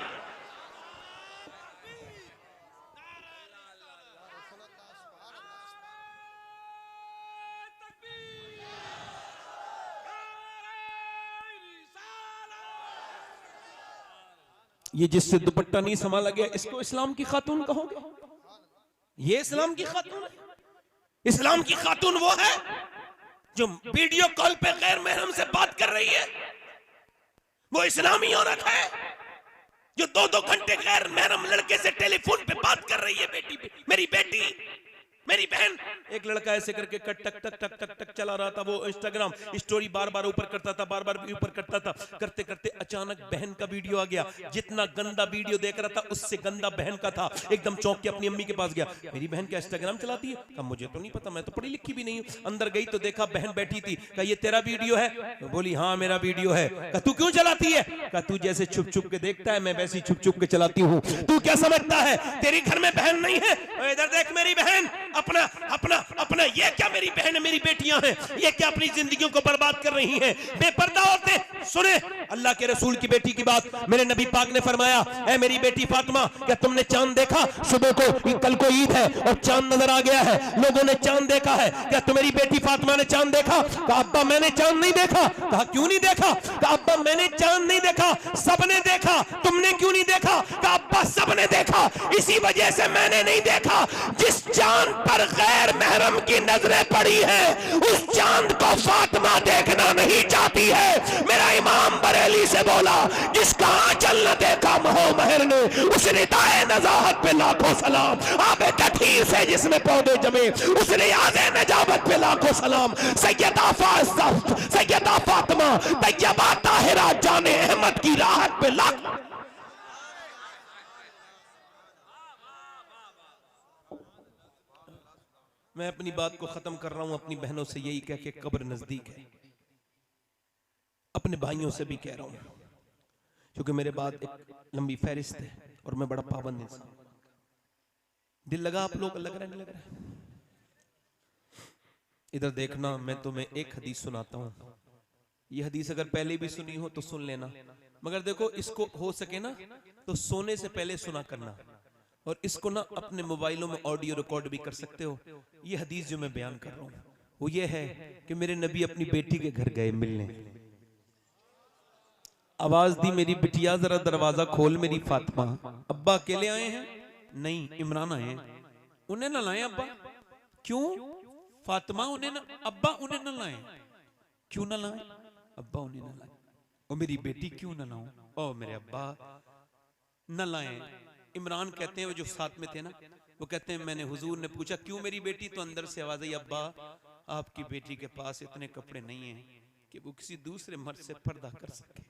ये जिससे दुपट्टा नहीं संभाला गया इसको इस्लाम की खातून कहोगे? ये इस्लाम की खातून है? इस्लाम की खातून वो है जो वीडियो कॉल पे गैर महरम से बात कर रही है, वो इस्लामी औरत है जो 2-2 घंटे गैर महरम लड़के से टेलीफोन पे बात कर रही है। मेरी बेटी, मेरी बहन। एक लड़का ऐसे करके टक टक टक टक टक टक चला रहा था, वो इंस्टाग्राम स्टोरी बार बार ऊपर करता था, बार बार ऊपर करता था, करते करते अचानक बहन का वीडियो आ गया। जितना गंदा वीडियो देख रहा था उससे गंदा बहन का था। एकदम चौंक के अपनी अम्मी के पास गया, मेरी बहन क्या इंस्टाग्राम चलाती है? कहा मुझे तो नहीं पता, मैं तो पढ़ी लिखी भी नहीं हूँ। अंदर गई तो देखा बहन बैठी थी। कहा ये तेरा वीडियो है? तो बोली हाँ मेरा वीडियो है। कहा तू क्यों चलाती है? कहा तू जैसे छुप छुप के देखता है मैं वैसे ही छुप छुप के चलाती हूँ। तू क्या समझता है तेरी घर में बहन नहीं है? इधर देख मेरी बहन, अपना अपना अपना, ये क्या मेरी बहन मेरी बेटियां हैं, ये क्या अपनी जिंदगियों को बर्बाद कर रही हैं, बेपर्दा औरतें। सुने अल्लाह के रसूल की बेटी की बात, मेरे नबी पाक ने फरमाया ऐ मेरी बेटी फातिमा, क्या तुमने चांद देखा? सुबह को, कल को ईद है और चांद नजर आ गया है, लोगों ने चांद देखा है, क्या तुम्हारी बेटी फातिमा ने चांद देखा? कहा अब्बा मैंने चांद नहीं देखा। कहा क्यों नहीं देखा? कहा अब्बा मैंने चांद नहीं देखा, सबने देखा, तुमने क्यों नहीं देखा? कहा अब्बा सबने देखा, इसी वजह से मैंने नहीं देखा। जिस चांद पर गैर महरम की नजरें पड़ी है उस चांद को फातिमा देखना नहीं चाहती है। मेरा इमाम बरेली से बोला जिसका आंचल न देखा महो महर ने, उस रिदाए नजाहत पे लाखों सलाम। आबे तठीर से जिसमें पौधे जमे उस रियाज़े नजावत पे लाखों सलाम। सैयदा फातिमा तैयबा ताहिरा जाने अहमद की राहत पे लाख। मैं अपनी बात को खत्म कर रहा हूं अपनी बहनों से यही कह के, कब्र नजदीक है। अपने भाइयों से भी कह रहा हूं, क्योंकि मेरे बाद एक लंबी फहरिस्त है और मैं बड़ा पाबंद इंसान। दिल लगा आप लोग? लग रहा है नहीं लग रहा? इधर देखना, मैं तुम्हें एक हदीस सुनाता हूं। यह हदीस अगर पहले भी सुनी हो तो सुन लेना, मगर देखो इसको हो सके ना तो सोने से पहले सुना करना, और इसको ना अपने मोबाइलों में ऑडियो रिकॉर्ड भी कर सकते हो। ये हदीस जो मैं बयान कर रहा हूँ वो ये है कि मेरे नबी अपनी बेटी के घर गए मिलने। आवाज दी मेरी बिटिया जरा दरवाजा खोल मेरी फातिमा। अब्बा अकेले आए हैं? नहीं, इमरान आए हैं। उन्हें ना लाए अब्बा। क्यों? फातिमा उन्हें ना, अब्बा उन्हें ना लाए। क्यों ना लाए? अब्बा उन्हें ना लाए। और मेरी बेटी क्यों ना लाऊं? ओ मेरे अब्बा न लाए। इमरान कहते हैं, वो जो साथ में थे ना, वो कहते हैं मैंने हुजूर ने पूछा क्यों मेरी बेटी, तो अंदर से आवाज आई, अब्बा आपकी बेटी के पास इतने कपड़े नहीं हैं कि वो किसी दूसरे मर्द से पर्दा कर सके।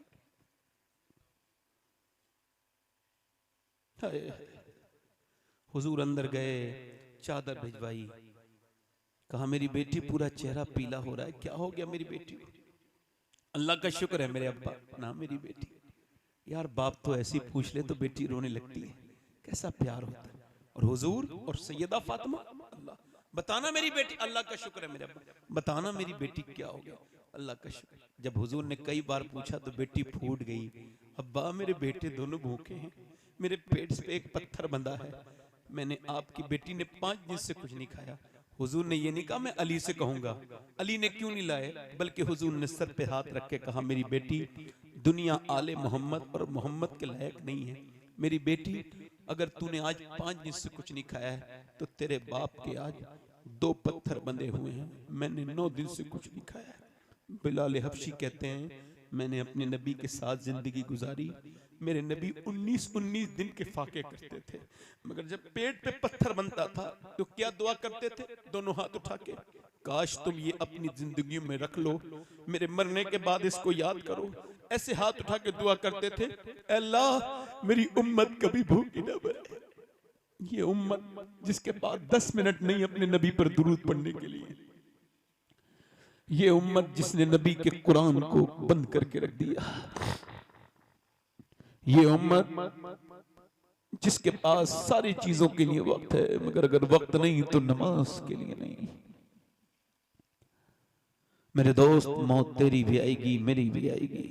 हुजूर अंदर गए, चादर भिजवाई, कहा मेरी बेटी पूरा चेहरा पीला हो रहा है, क्या हो गया मेरी बेटी को? अल्लाह का शुक्र है मेरे अब्बा ना मेरी बेटी। यार बाप तो ऐसी पूछ ले तो बेटी रोने लगती है, कैसा प्यार होता है। और हुजूर और सैयदा फातिमा, अल्लाह बताना मेरी बेटी, अल्लाह का शुक्र है मेरे अब्बा, बताना मेरी बेटी क्या हो गया, अल्लाह का शुक्र। जब हुजूर ने कई बार पूछा तो बेटी फूट गई, अब्बा मेरे बेटे दोनों भूखे हैं, मेरे पेट पे एक पत्थर बंधा है, मैंने आपकी बेटी ने 5 दिन से कुछ नहीं खाया। हुजूर ने ये नहीं कहा मैं अली से कहूंगा, अली ने क्यों नहीं लाए, बल्कि हुजूर ने सर पे हाथ रख के कहा मेरी बेटी दुनिया आले मोहम्मद और मोहम्मद के लायक नहीं है, मेरी बेटी अगर तूने आज 5 दिन से कुछ नहीं खाया है तो तेरे बाप के आज 2 पत्थर बंधे हुए हैं, मैंने 9 दिन से कुछ नहीं खाया है। बिलाल हबशी कहते हैं मैंने अपने नबी के साथ जिंदगी गुजारी, मेरे नबी 19 दिन के फाके करते थे, मगर जब पेट पे पत्थर बनता था तो क्या दुआ करते थे, दोनों हाथ उठा के, काश तुम ये अपनी जिंदगी में रख लो, मेरे मरने के बाद इसको याद करो। ऐसे हाथ उठा के दुआ करते थे, अल्लाह मेरी उम्मत कभी भूखी ना मरे। ये उम्मत जिसके पास 10 मिनट नहीं अपने नबी पर दुरूद पढ़ने के लिए, ये उम्मत जिसने नबी के कुरान को बंद करके रख दिया, ये उम्मत जिसके पास सारी चीजों के लिए वक्त है मगर अगर वक्त नहीं तो नमाज के लिए नहीं। मेरे दोस्त मौत तेरी भी आएगी, मेरी भी आएगी,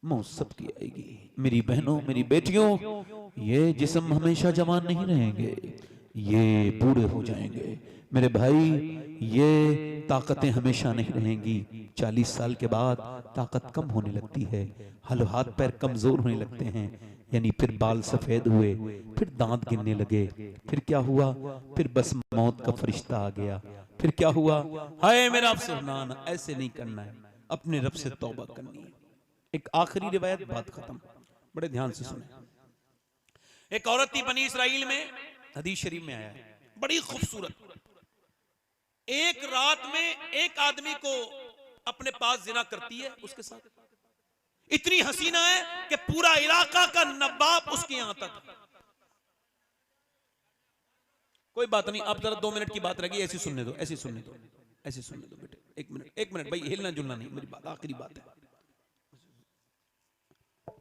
मौत सबकी आएगी। मेरी बहनों मेरी बेटियों, ये जिस्म हमेशा जवान नहीं रहेंगे, ये बूढ़े हो जाएंगे। मेरे भाई ये ताकतें हमेशा नहीं रहेंगी, 40 साल के बाद ताकत कम होने लगती है, हाथ पैर कमजोर होने लगते हैं, यानी फिर बाल सफेद हुए, फिर दांत गिरने लगे, फिर क्या हुआ, फिर बस मौत का फरिश्ता आ गया, फिर क्या हुआ, हाय मेरा अफसोस, ना ऐसे नहीं करना है, अपने रब से तौबा करनी है। एक आखिरी रिवायत, बात खत्म, बड़े ध्यान से सुने। एक औरत थी बनी इसराइल में, हदीस शरीफ में आया है, बड़ी खूबसूरत, एक रात में एक आदमी को अपने पास जिना करती है, उसके साथ इतनी हसीना है कि पूरा इलाका का नवाब उसके यहां तक। कोई बात नहीं, अब जरा 2 मिनट की बात रहेगी, ऐसी सुनने दो, ऐसी सुनने दो, ऐसी सुनने दो बेटे, 1 मिनट भाई, हिलना जुलना नहीं, मेरी बात आखिरी बात है।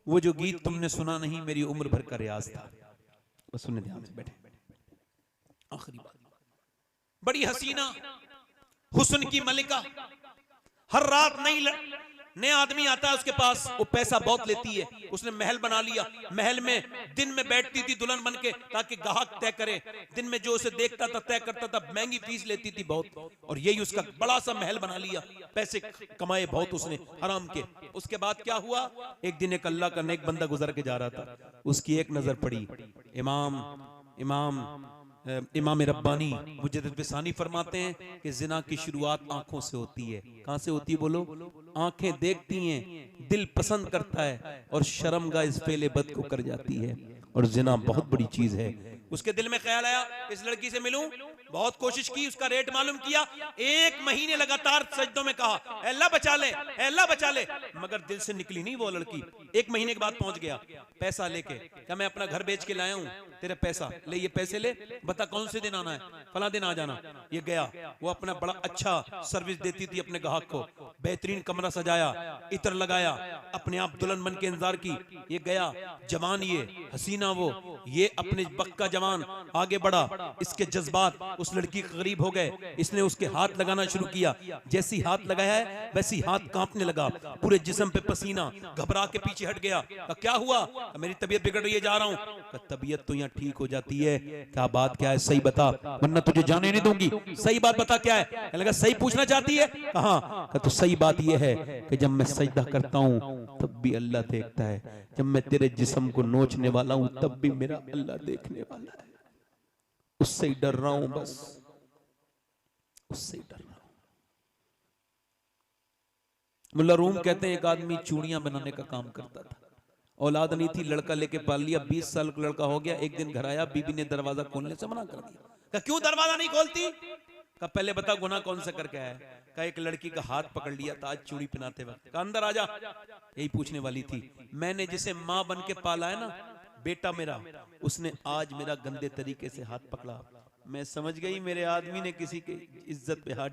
वो जो गीत तुमने सुना नहीं मेरी उम्र भर का रियाज था, बस सुनने ध्यान से बैठे, आखिरी बात। बड़ी हसीना, हुस्न की मलिका, हर रात नया आदमी आता है उसके पास, वो पैसा बहुत लेती है, उसने महल बना लिया, महल में दिन में बैठती थी दुल्हन बन के ताकि ग्राहक तय करे, दिन में जो उसे देखता था तय करता था, महंगी फीस लेती थी बहुत, और यही उसका बड़ा सा महल बना लिया, पैसे कमाए बहुत उसने हराम के। उसके बाद क्या हुआ, एक दिन एक अल्लाह का नेक बंदा गुजर के जा रहा था, उसकी एक नजर पड़ी, इमाम रब्बानी मुजद्दिद बिसानी फरमाते हैं कि जिना की शुरुआत आंखों से होती है। कहां से होती है बोलो? आंखें देखती हैं, दिल पसंद करता है और शर्मगाह इस फेले बद को कर जाती है, और जिना बहुत बड़ी चीज है। उसके दिल में ख्याल आया इस लड़की से मिलूं, बहुत कोशिश की, उसका रेट मालूम किया, 1 महीने लगातार सजदों में कहा अल्लाह बचा ले, अल्लाह बचा ले, मगर दिल से निकली नहीं वो लड़की। 1 महीने के बाद पहुंच गया पैसा लेके, क्या मैं अपना घर बेच के लाया हूं, तेरे पैसा ले, ये पैसे ले, बता कौन से दिन आना है, फला दिन आ जाना। ये गया, वो अपना बड़ा अच्छा सर्विस देती थी अपने ग्राहक को, बेहतरीन कमरा सजाया, इत्र लगाया, अपने आप दुल्हन बन के इंतजार की। ये गया, जवान ये हसीना वो, ये अपने वक्त का जवान आगे बढ़ा, इसके जज्बात उस लड़की के करीब हो गए, इसने उसके हाथ लगाना शुरू किया, जैसी हाथ लगाया है वैसी हाथ कांपने लगा, पूरे जिस्म पे पसीना, घबरा के पीछे हट गया। क्या हुआ? मेरी तबीयत बिगड़ रही है, जा रहा हूं। तबीयत तो यहाँ ठीक हो जाती है, क्या बात क्या है, सही बता वरना तुझे जाने नहीं दूंगी, सही बात बता क्या है। लगा सही पूछना चाहती है, कहा तो सही बात यह है कि जब मैं सजदा करता हूं तब भी अल्लाह देखता है, जब मैं तेरे जिस्म को नोचने वाला हूं तब भी मेरा अल्लाह देखने वाला है। उससे ही डर रहा हूं, बस उससे ही डर रहा हूं। मुल्ला रूम कहते हैं एक आदमी चूड़ियां बनाने का काम करता था, औलाद नहीं थी, लड़का लेके पाल लिया, 20 साल का लड़का हो गया। एक दिन घर आया, बीबी ने दरवाजा खोलने से मना कर दिया। कहा क्यों दरवाजा नहीं खोलती? कहा पहले बता गुनाह कौन सा करके आया है? कहा एक लड़की का हाथ पकड़ लिया था आज चूड़ी पहनाते वक्त। कहा अंदर आजा। यही पूछने वाली थी। मैंने जिसे माँ बन के पाला है ना, बेटा मेरा, उसने आज मेरा गंदे तरीके से हाथ पकड़ा। मैं समझ गई मेरे आदमी ने किसी की इज्जत पे हाथ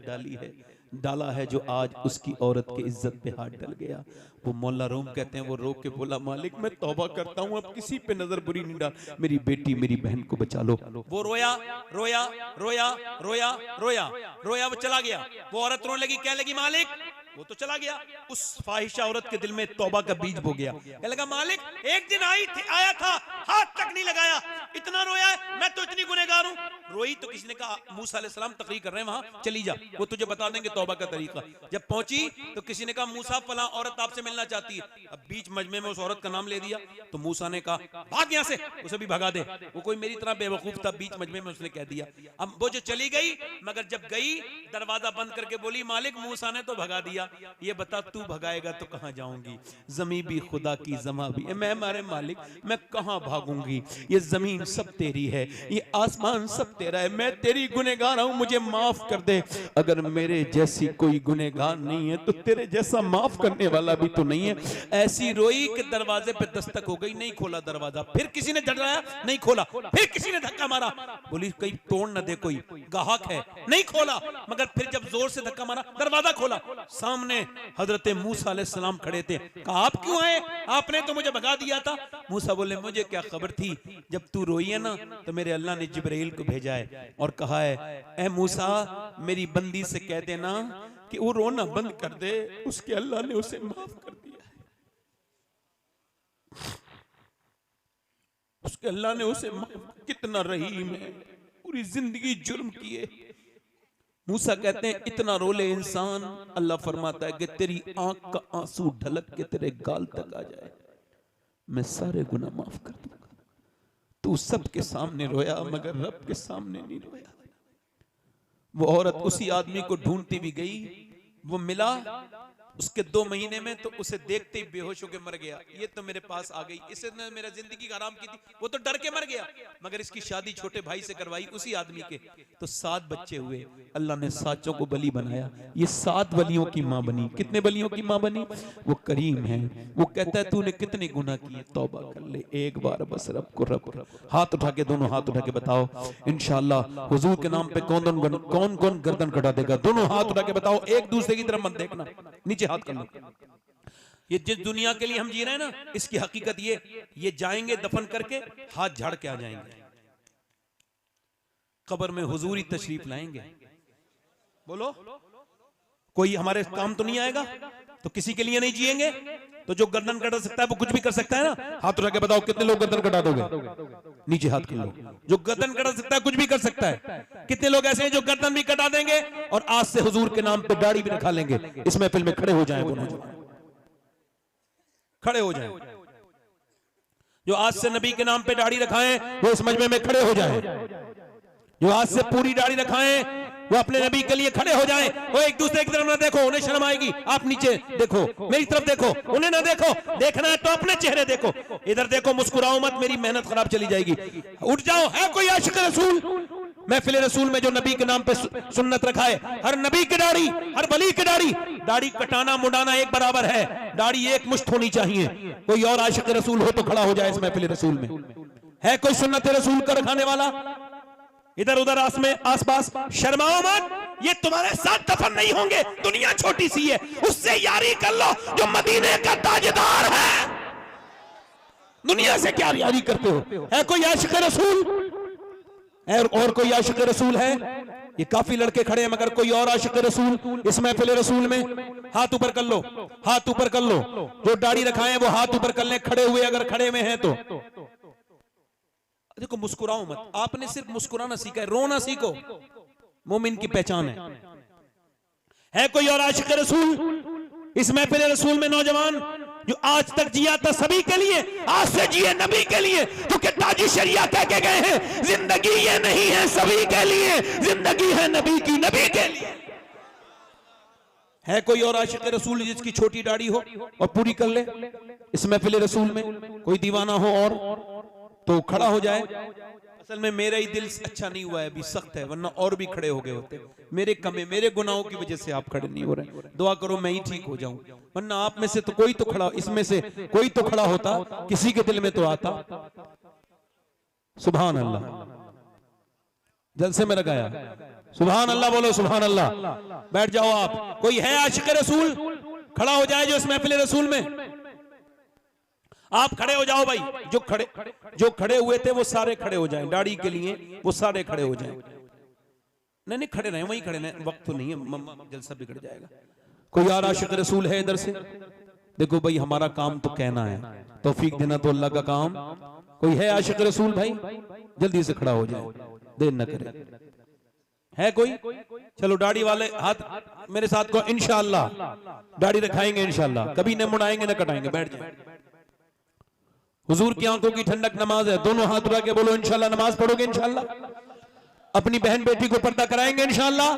डाला है जो आज उसकी औरत की इज्जत पे हाथ डाल गया। वो मौला रूम कहते हैं वो रो के बोला मालिक मैं तौबा करता हूँ, अब किसी पे नजर बुरी नहीं डाल, मेरी बेटी मेरी बहन को बचा लो। वो रोया रोया रोया रोया रोया रोया, वो चला गया। वो औरत रोने लगी, क्या लगी मालिक? वो तो चला गया। उस फाहिशा औरत के दिल में तौबा का बीज बो गया। क्या लगा मालिक एक दिन आया था, हाथ तक नहीं लगाया, इतना रोया है, मैं तो इतनी गुनहगार हूं। रोई तो किसी ने कहा मूसा अलैहिस्सलाम तकरीर कर रहे हैं वहां, चली जा, वो तुझे बता देंगे तौबा का तरीका। जब पहुंची तो किसी ने कहा मूसा फला औरत आपसे मिलना चाहती है। अब बीच मजमे में उस औरत का नाम ले दिया तो मूसा ने कहा भाग यहां से, उसे भी भगा दे। वो कोई मेरी तरह बेवकूफ था, बीच मजमे में उसने कह दिया। अब वो जो चली गई, मगर जब गई दरवाजा बंद करके बोली मालिक मूसा ने तो भगा दिया, ये बता तू भगाएगा तो कहां जाऊंगी? जमीन भी खुदा की, जमा भी, मैं मारे मालिक मैं कहां भागूंगी? ये जमीन सब तेरी है, ये आसमान सब तेरा है, मैं तेरी गुनहगार हूं, मुझे माफ कर दे। अगर मेरे जैसी कोई गुनहगार नहीं है तो तेरे जैसा माफ करने वाला भी तो नहीं है। ऐसी रोई कि दरवाजे पे दस्तक हो गई, नहीं खोला दरवाजा। फिर किसी ने झटराया, नहीं खोला। फिर किसी ने धक्का मारा, बोली कहीं तोड़ न दे, कोई गाहक है, नहीं खोला। मगर फिर जब जोर से धक्का मारा, दरवाजा खोला, सामने हजरत मूसा अलैहिस्सलाम खड़े थे। कहा आप क्यों आए? आपने तो मुझे भगा दिया था। मूसा बोले मुझे क्या खबर थी, जब तू रोई है ना तो मेरे अल्लाह ने जिब्राइल को भेजा है और कहा है ए मूसा मेरी बंदी से कह देना कि वो रोना बंद कर दे, उसके अल्लाह ने उसे माफ कर दिया है, उसके अल्लाह ने उसे माफ। कितना रहीम है, पूरी जिंदगी जुर्म किए। मूसा कहते हैं इतना रोले इंसान, अल्लाह फरमाता है कि तेरी आंख का आंसू ढलक के तेरे गाल तक आ जाए, मैं सारे गुनाह माफ कर दूंगा। तू सबके सामने रोया मगर रब के सामने नहीं रोया। वो औरत उसी आदमी को ढूंढती भी गई, वो मिला, उसके 2 महीने में तो उसे देखते ही बेहोश होकर मर गया। ये तो मेरे पास आ गई, इसने मेरा जिंदगी हराम की थी, वो तो डर के मर गया। मगर इसकी शादी छोटे भाई से करवाई उसी आदमी के, तो 7 बच्चे हुए। अल्लाह ने 7 को बली बनाया, ये 7 वलियों की माँ बनी। कितने वलियों की माँ बनी? वो करीम है। वो कहता है तूने कितने गुनाह किए, तौबा कर ले एक बार बस, रब को रब। हाथ उठा के, दोनों हाथ उठा के बताओ इंशाअल्लाह हुजूर के नाम पे कौन कौन गर्दन कटा देगा? दोनों हाथ उठा के बताओ, एक दूसरे की तरफ मत देखना, नीचे हाथ कर लो। ये जिस दुनिया के लिए हम जी रहे हैं ना, इसकी हकीकत ये जाएंगे दफन करके हाथ झाड़ के आ जाएंगे, कब्र में हुजूर ही तशरीफ लाएंगे। बोलो कोई हमारे काम तो नहीं आएगा? तो किसी के लिए नहीं जिएंगे? तो जो गर्दन कटा सकता है वो कुछ भी कर सकता है ना? हाथ उठा के बताओ कितने लोग गर्दन कटा दोगे? नीचे हाथ कर लो। जो गर्दन कटा सकता है कुछ भी कर सकता है। कितने लोग ऐसे हैं जो गर्दन भी कटा देंगे और आज से हुजूर के नाम पे दाढ़ी भी रखा लेंगे? इस महफिल में खड़े हो जाएं, खड़े हो जाएं। जो आज से नबी के नाम पे दाढ़ी रखाएं वो इस मजमे में खड़े हो जाएं। जो आज से पूरी दाढ़ी रखाएं वो अपने नबी के लिए खड़े हो जाएं। वो एक दूसरे की तरफ ना देखो, उन्हें शर्म आएगी। आप नीचे देखो, मेरी तरफ देखो, उन्हें ना देखो। देखना है तो अपने चेहरे देखो, इधर देखो, मुस्कुराओ मत, मेरी मेहनत खराब चली जाएगी। उठ जाओ। है कोई आशिक रसूल? महफिल रसूल में जो नबी के नाम पे सुन्नत रखा है, हर नबी की दाढ़ी, हर वली की दाढ़ी कटाना मुड़ाना एक बराबर है, दाढ़ी एक मुश्त होनी चाहिए। कोई और आशिक रसूल हो तो खड़ा हो जाए इस महफिल रसूल में। है कोई सुन्नत रसूल का रखाने वाला? इधर उधर आसपास शर्माओ मत, ये तुम्हारे साथ दफन नहीं होंगे। दुनिया छोटी सी है, उससे यारी कर लो जो मदीने का ताजदार है। दुनिया से क्या यारी करते हो? है कोई आशिक रसूल? और कोई आशिक रसूल है? ये काफी लड़के खड़े हैं मगर कोई और आशिक रसूल इस महफिल रसूल में? हाथ ऊपर कर लो, हाथ ऊपर कर लो। जो दाढ़ी रखाए वो हाथ ऊपर कर ले, खड़े हुए अगर खड़े में हैं तो। देखो मुस्कुराओ मत, आपने सिर्फ मुस्कुराना सीखा है, रोना सीखो। मोमिन की पहचान है कोई और आशिक रसूल इस महफिल रसूल में? नौजवान जो आज तक जिया था सभी के लिए, आज से जिए नबी के लिए, क्योंकि ताजी शरिया कह के गए हैं जिंदगी ये नहीं है सभी के लिए, जिंदगी है नबी की, नबी के लिए। है कोई और आशिक रसूल जिसकी छोटी दाढ़ी हो और पूरी कर ले इस महफिल रसूल में? कोई दीवाना हो और तो खड़ा हो जाए। असल में मेरा ही दिल अच्छा नहीं हुआ है अभी, सख्त है, वरना और भी खड़े हो गए होते। मेरे कमे, मेरे गुनाहों की वजह से आप खड़े नहीं हो रहे। दुआ करो मैं ही ठीक हो जाऊं, वरना आप में से तो कोई तो खड़ा, इसमें से कोई तो खड़ा होता, किसी के दिल में तो आता। सुभान अल्लाह, जलसे में लगाया। सुभान अल्लाह बोलो, सुभान अल्लाह। बैठ जाओ आप। कोई है आशिक रसूल खड़ा हो जाए जो इस महफिल रसूल में? आप खड़े हो जाओ भाई। जो खड़े हुए थे वो सारे खड़े हो जाएं, दाढ़ी के लिए वो सारे खड़े हो जाएं। नहीं खड़े रहे, वहीं खड़े रहे, वक्त तो नहीं है, जलसा बिगड़ जाएगा। कोई और आशिक रसूल है इधर से? देखो भाई हमारा काम तो कहना है, तौफीक देना तो अल्लाह का काम। कोई है आशिक रसूल भाई? जल्दी से खड़ा हो जाए, देर न करे। है कोई? चलो दाढ़ी वाले हाथ मेरे साथ को, इंशाअल्लाह दाढ़ी रखाएंगे इंशाअल्लाह, कभी न मुड़ाएंगे न कटाएंगे। बैठ जाए। हुजूर की आंखों की ठंडक नमाज है, दोनों हाथ उठा के बोलो इंशाअल्लाह नमाज पढ़ोगे इंशाअल्लाह। अपनी बहन बेटी को पर्दा कराएंगे इंशाअल्लाह,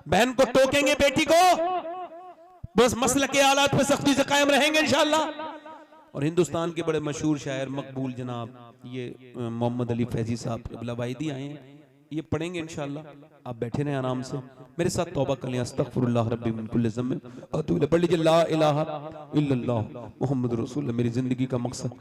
बहन को टोकेंगे बेटी को, बस मसल के हालात पे सख्ती से कायम रहेंगे इंशाअल्लाह। और हिंदुस्तान के बड़े मशहूर शायर मकबूल जनाब ये मोहम्मद अली फैजी साहब अबलावाइदी आए हैं, ये पढ़ेंगे इंशाअल्लाह। आप बैठे रहें आराम से, मेरे साथ तौबा कर लें। अस्तगफिरुल्लाह रब्बी मिन कुल्लि ज़म्ब व अतूबु इलैह। पढ़ लीजिए ला इलाहा इल्लल्लाह मुहम्मदुर रसूलुल्लाह। मेरी जिंदगी का मकसद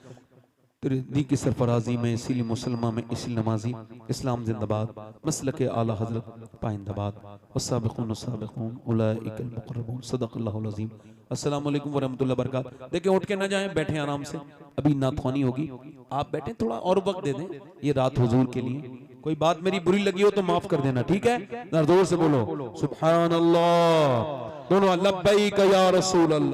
तेरे दी की सरफराजी में, इसीलिए मुसलमान में इसी नमाजी, इस्लाम जिंदाबाद, मसलक आला हजरत पाइंदाबाद, वस्साबिकून अस्साबिकून उलाइकल मुक़र्रबून, सदक़ल्लाहुल अज़ीम। अस्सलाम वालेकुम व रहमतुल्लाहि व बरकातहू। देखिए उठ के ना जाएं, बैठे आराम से, अभी नाथवानी होगी, आप बैठे, थोड़ा और वक्त दे दें, ये रात हुजूर के लिए। कोई बात मेरी बुरी लगी हो तो माफ कर देना, ठीक है? जोर से बोलो सुभान अल्लाह, दोनों लब्बैक या रसूल अल्लाह।